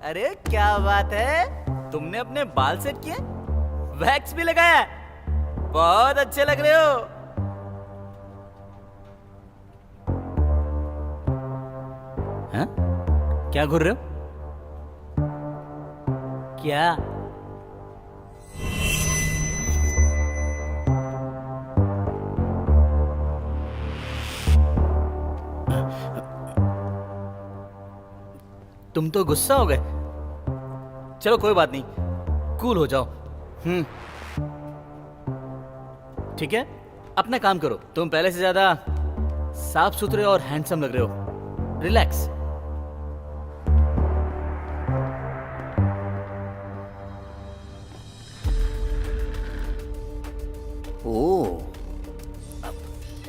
अरे क्या बात है, तुमने अपने बाल सेट किए, वैक्स भी लगाया है? बहुत अच्छे लग रहे हो। हाँ? क्या घूर रहे हो? क्या? तुम तो गुस्सा हो गए। चलो कोई बात नहीं, कूल हो जाओ। ठीक है, अपना काम करो। तुम पहले से ज्यादा साफ सुथरे और हैंडसम लग रहे हो। रिलैक्स। ओह,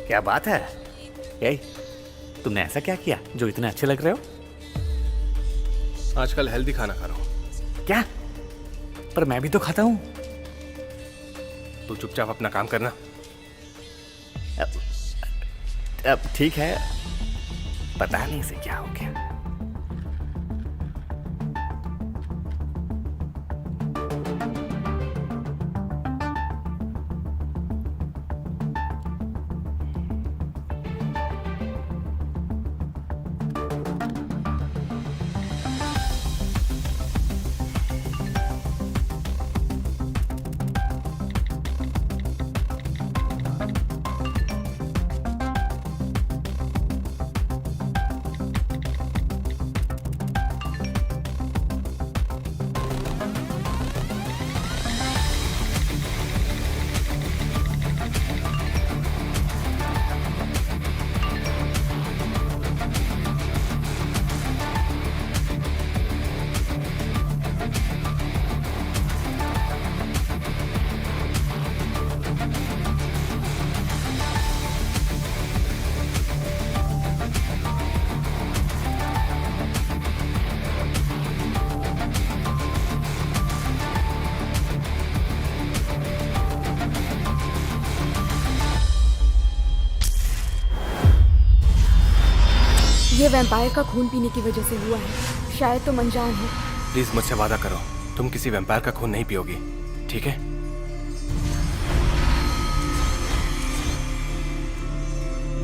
क्या बात है। यही, तुमने ऐसा क्या किया जो इतने अच्छे लग रहे हो? आजकल हेल्दी खाना खा रहा हूं। क्या? पर मैं भी तो खाता हूं। तू चुपचाप अपना काम करना। अब ठीक है, पता नहीं इसे क्या हो गया। ये वैम्पायर का खून पीने की वजह से हुआ है। शायद तुम अनजान हो। प्लीज मुझसे वादा करो, तुम किसी वैम्पायर का खून नहीं पियोगी, ठीक है?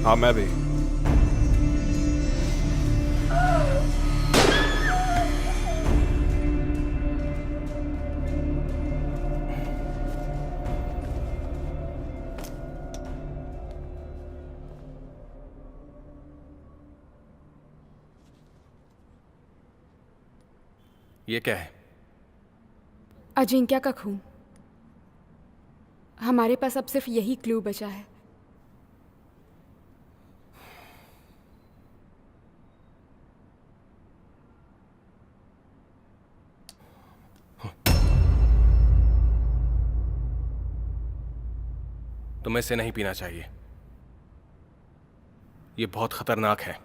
हाँ, मैं भी। ये क्या है? अजिंक्या का खून। हमारे पास अब सिर्फ यही क्लू बचा है। तुम्हें इसे नहीं पीना चाहिए, ये बहुत खतरनाक है।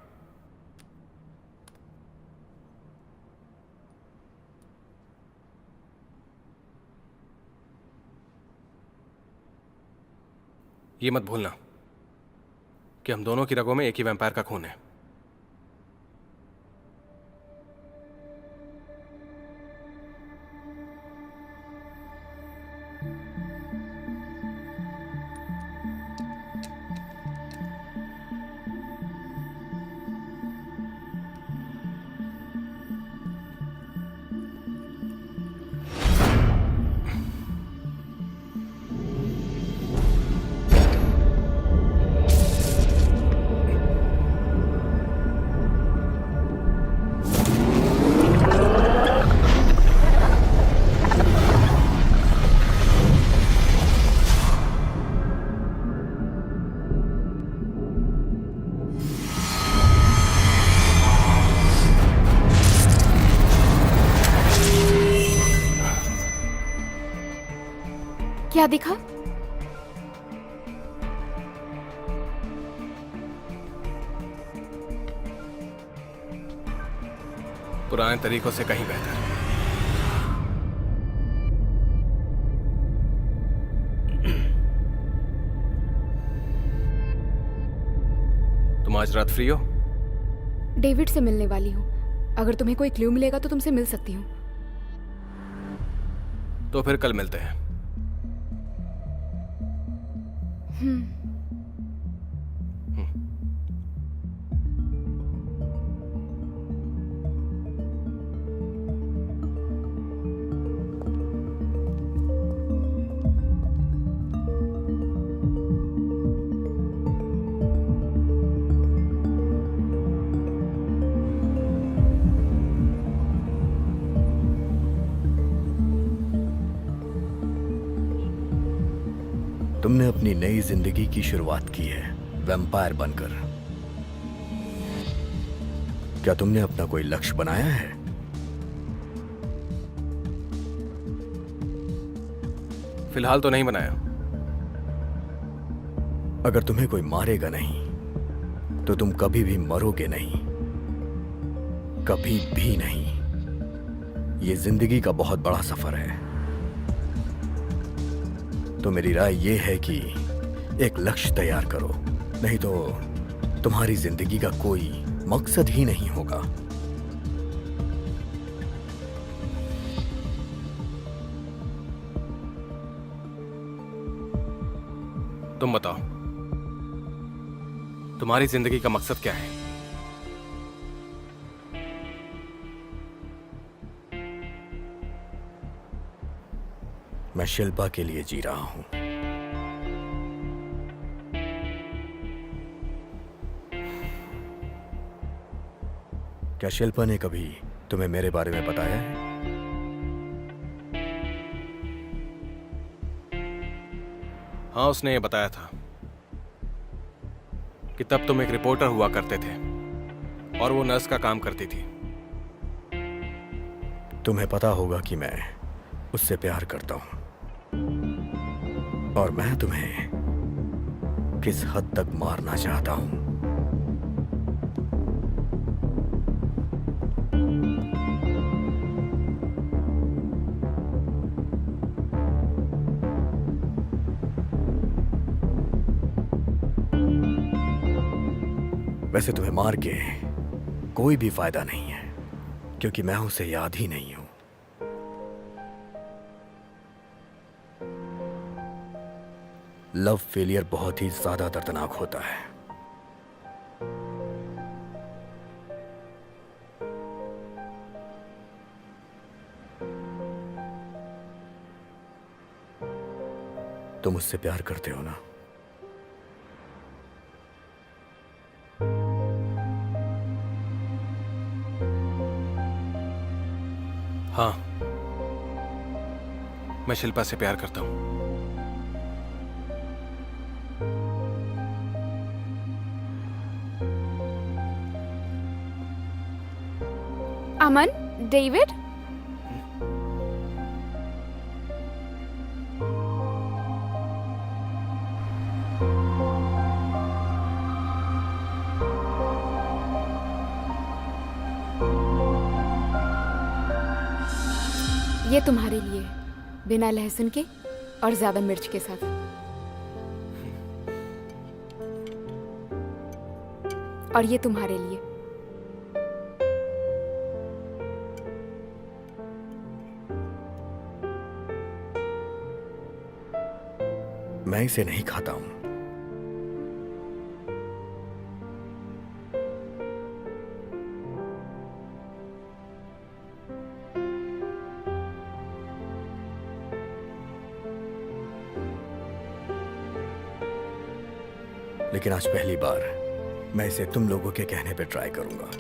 ये मत भूलना कि हम दोनों की रगों में एक ही वैम्पायर का खून है। क्या दिखा? पुराने तरीकों से कहीं बेहतर। तुम आज रात फ्री हो? डेविड से मिलने वाली हूँ। अगर तुम्हें कोई क्लू मिलेगा तो तुमसे मिल सकती हूँ। तो फिर कल मिलते हैं। तुमने अपनी नई जिंदगी की शुरुआत की है वैम्पायर बनकर। क्या तुमने अपना कोई लक्ष्य बनाया है? फिलहाल तो नहीं बनाया। अगर तुम्हें कोई मारेगा नहीं तो तुम कभी भी मरोगे नहीं, कभी भी नहीं। ये जिंदगी का बहुत बड़ा सफर है। तो मेरी राय यह है कि एक लक्ष्य तैयार करो, नहीं तो तुम्हारी जिंदगी का कोई मकसद ही नहीं होगा। तुम बताओ, तुम्हारी जिंदगी का मकसद क्या है? मैं शिल्पा के लिए जी रहा हूं। क्या शिल्पा ने कभी तुम्हें मेरे बारे में बताया है? हाँ, उसने ये बताया था कि तब तुम एक रिपोर्टर हुआ करते थे और वो नर्स का काम करती थी। तुम्हें पता होगा कि मैं उससे प्यार करता हूं और मैं तुम्हें किस हद तक मारना चाहता हूं। वैसे तुम्हें मार के कोई भी फायदा नहीं है, क्योंकि मैं उसे याद ही नहीं हूं। लव फेलियर बहुत ही ज्यादा दर्दनाक होता है। तुम मुझसे प्यार करते हो ना? हाँ, मैं शिल्पा से प्यार करता हूं। अमन, डेविड, ये तुम्हारे लिए, बिना लहसुन के और ज्यादा मिर्च के साथ। और ये तुम्हारे लिए। मैं इसे नहीं खाता हूं। लेकिन आज पहली बार मैं इसे तुम लोगों के कहने पे ट्राई करूंगा।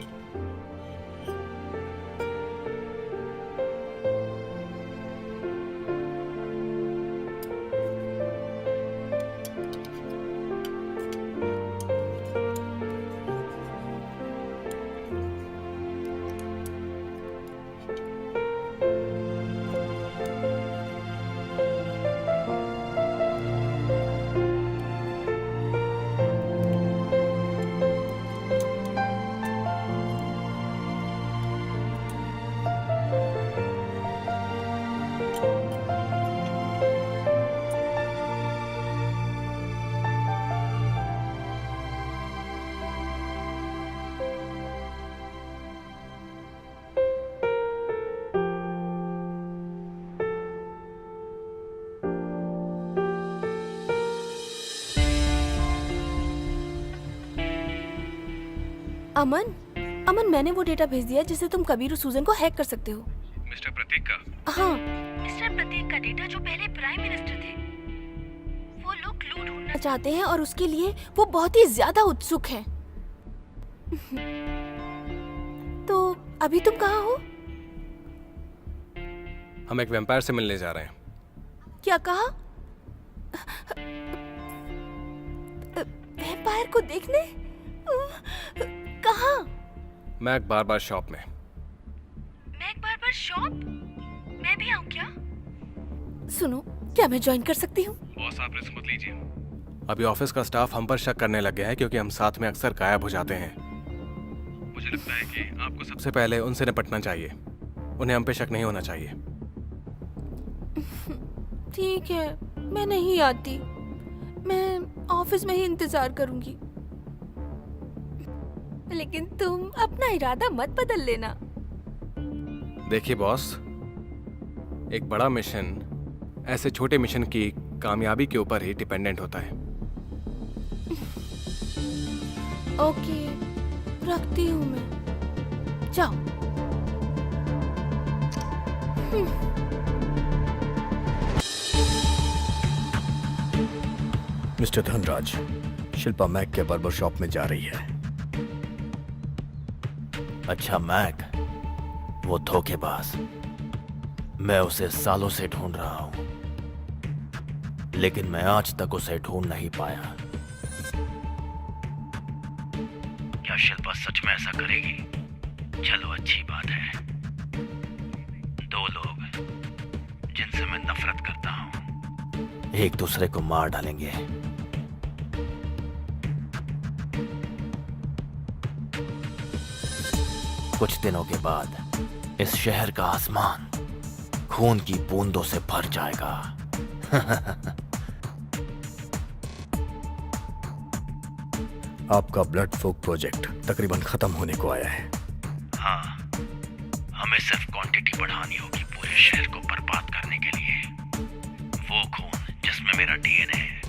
अमन, अमन मैंने वो डेटा भेज दिया जिससे तुम कबीर और सूजन को हैक कर सकते हो। मिस्टर प्रतीक का? हाँ, मिस्टर प्रतीक का डेटा जो पहले प्राइम मिनिस्टर थे, वो लोग क्लू ढूंढना चाहते हैं और उसके लिए वो बहुत ही ज्यादा उत्सुक हैं। तो अभी तुम कहाँ हो? हम एक वैम्पायर से मिलने जा रहे हैं। क्या कहा? वैम्पायर को देखने? कहाँ? मैक बार्बर शॉप में। Mac barber shop? मैं भी आऊँ क्या? सुनो, क्या मैं ज्वाइन कर सकती हूँ? बॉस आप रिस्क मत लीजिए। अभी ऑफिस का स्टाफ हम पर शक करने लग गया है क्योंकि हम साथ में अक्सर गायब हो जाते हैं। मुझे लगता है कि आपको सबसे पहले उनसे निपटना चाहिए। उन्हें हम पे शक नहीं होना चाहिए। ठीक है, मैं नहीं आती। मैं ऑफिस में ही इंतजार करूंगी। लेकिन तुम अपना इरादा मत बदल लेना। देखिए बॉस, एक बड़ा मिशन ऐसे छोटे मिशन की कामयाबी के ऊपर ही डिपेंडेंट होता है। ओके, रखती हूँ मैं। जाओ। मिस्टर धनराज, शिल्पा मैक के बार्बर शॉप में जा रही है। अच्छा मैक, वो धोखेबाज, मैं उसे सालों से ढूंढ रहा हूं, लेकिन मैं आज तक उसे ढूंढ नहीं पाया। क्या शिल्पा सच में ऐसा करेगी? चलो अच्छी बात है। दो लोग जिनसे मैं नफरत करता हूं एक दूसरे को मार डालेंगे। कुछ दिनों के बाद इस शहर का आसमान खून की बूंदों से भर जाएगा। आपका ब्लड फोक प्रोजेक्ट तकरीबन खत्म होने को आया है। हाँ, हमें सिर्फ क्वांटिटी बढ़ानी होगी पूरे शहर को बर्बाद करने के लिए। वो खून जिसमें मेरा डीएनए है।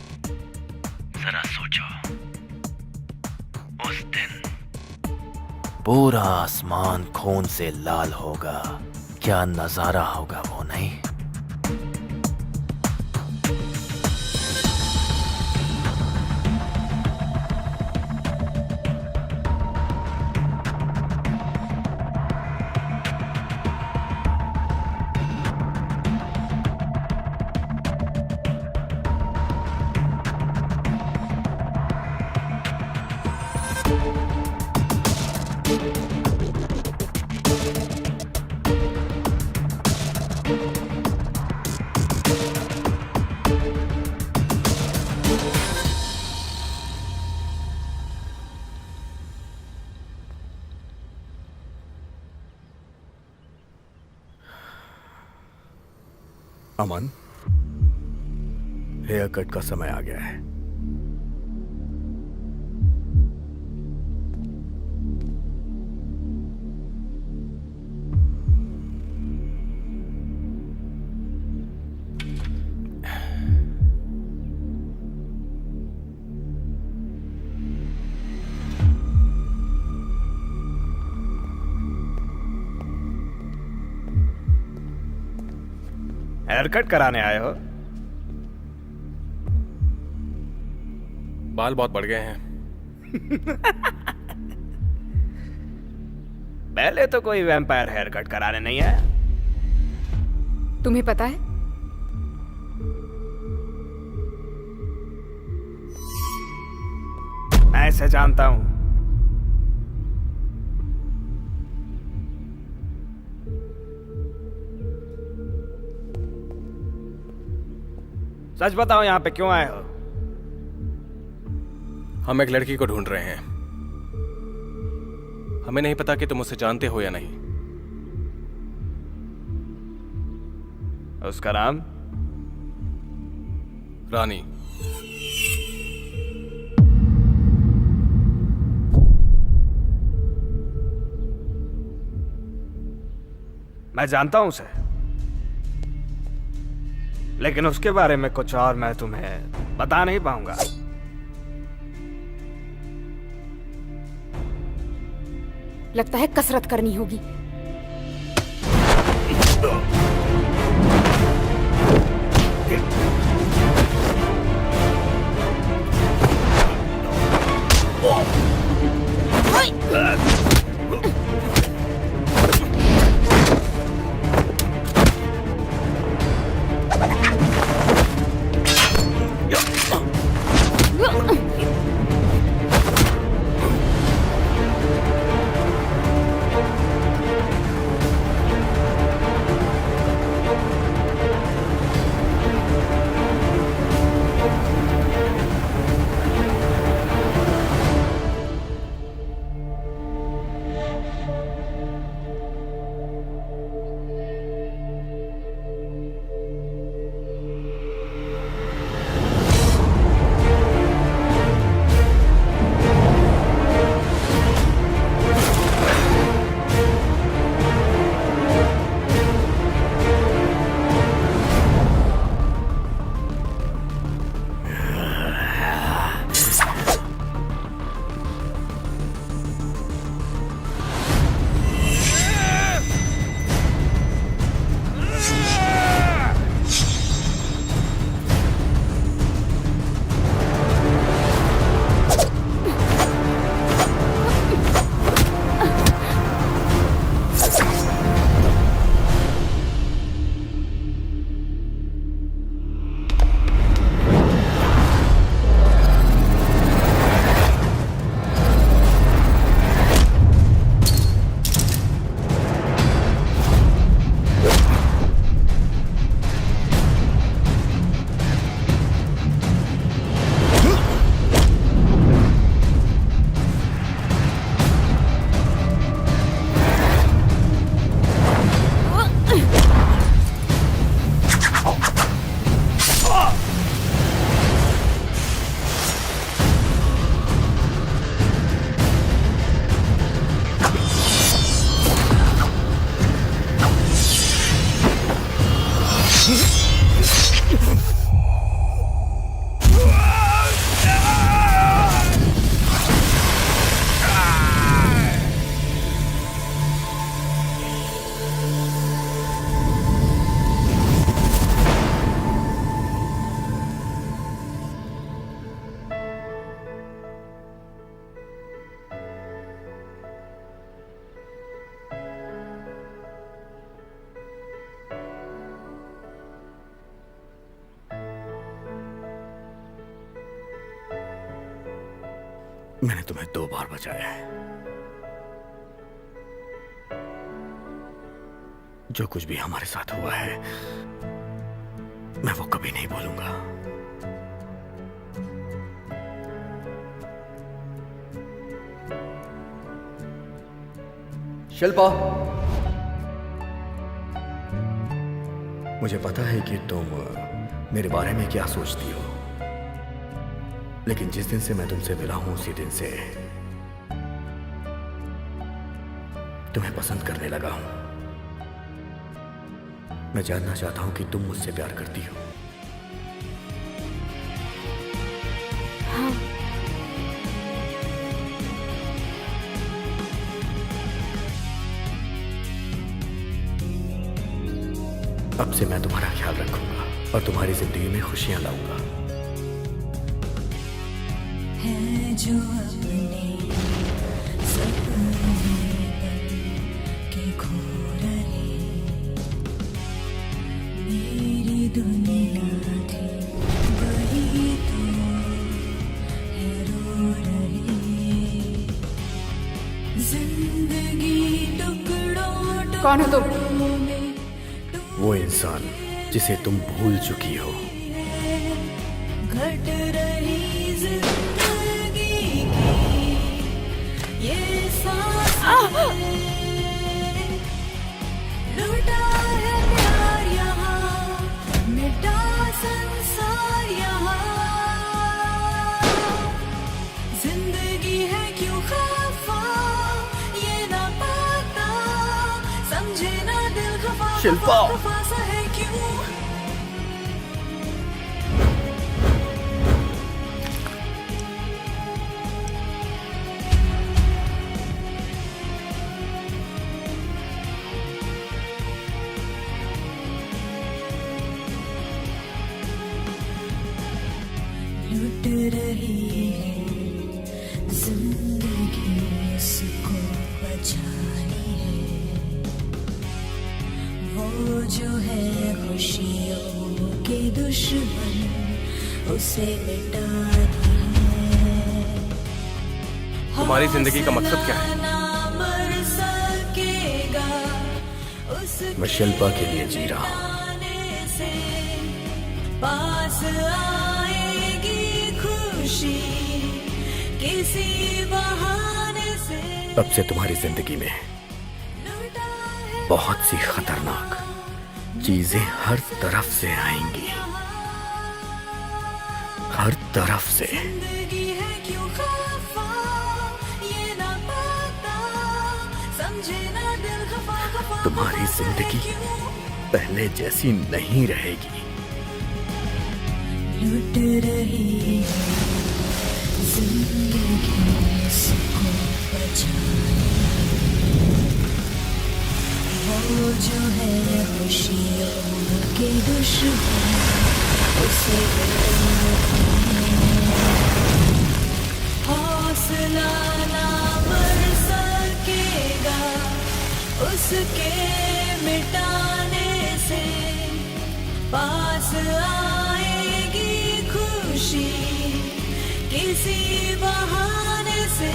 जरा सोचो, उस दिन पूरा आसमान खून से लाल होगा। क्या नजारा होगा वो, नहीं? अमन, हेयर कट का समय आ गया है। हेयर कट कराने आए हो? बाल बहुत बढ़ गए हैं। पहले तो कोई वैम्पायर हेयर कट कराने नहीं आया। तुम्हें पता है, मैं इसे जानता हूं। सच बताओ, यहां पे क्यों आए हो? हम एक लड़की को ढूंढ रहे हैं। हमें नहीं पता कि तुम उसे जानते हो या नहीं। उसका नाम? रानी। मैं जानता हूं उसे, लेकिन उसके बारे में कुछ और मैं तुम्हें बता नहीं पाऊंगा। लगता है कसरत करनी होगी। मैंने तुम्हें 2 बार बचाया है। जो कुछ भी हमारे साथ हुआ है मैं वो कभी नहीं भूलूंगा। शिल्पा, मुझे पता है कि तुम मेरे बारे में क्या सोचती हो, लेकिन जिस दिन से मैं तुमसे मिला हूं उसी दिन से तुम्हें पसंद करने लगा हूं। मैं जानना चाहता हूं कि तुम मुझसे प्यार करती हो। हाँ। अब से मैं तुम्हारा ख्याल रखूंगा और तुम्हारी जिंदगी में खुशियां लाऊंगा। है जो अपने सपने बन के खो रहे, मेरी दुनिया थी वही तो है रो रही, जिंदगी टुकड़ों कौन हो तुम? वो इंसान जिसे तुम भूल चुकी हो। घट रही जिंदगी की ये सांसें, लूटा है प्यार यहाँ, मिटा संसार यहाँ, जिंदगी है क्यों खफा ये ना पता, समझे ना दिल खफा शिल्पा। खफा सा है क्यों। जो है खुशियों के दुश्मन उसे मिटानी है। तुम्हारी जिंदगी का मकसद क्या है? ना मर सकेगा उसके मैं शिल्पा के लिए जी रहा हूं। आने से पास आएगी खुशी किसी बहाने से। अब से तुम्हारी जिंदगी में बहुत सी खतरनाक चीजें हर तरफ से आएंगी, हर तरफ से। जिंदगी है क्यों खफा ये ना पता, समझे ना दिल खफा खफा। तुम्हारी जिंदगी पहले जैसी नहीं रहेगी। लुट रही है जिंदगी उसको बचाने, वो जो है खुशियों के दुश्मन उसे हौसला ना मर सकेगा उसके मिटाने से, पास आएगी खुशी किसी बहाने से।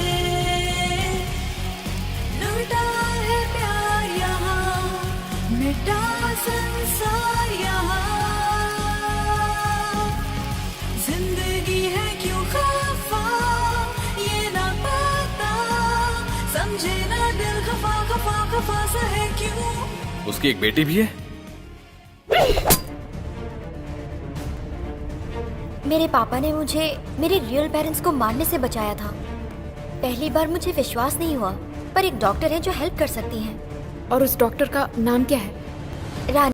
लुटा है प्यार यहाँ, मिटा संसार यहाँ। जिंदगी है क्यों खफा ये ना पता, समझे ना दिल खफा खफा खफा सा है क्यों। उसकी एक बेटी भी है? मेरे पापा ने मुझे मेरे रियल पेरेंट्स को मारने से बचाया था। पहली बार मुझे विश्वास नहीं हुआ, पर एक डॉक्टर है जो हेल्प कर सकती हैं। और उस डॉक्टर का नाम क्या है? रानी।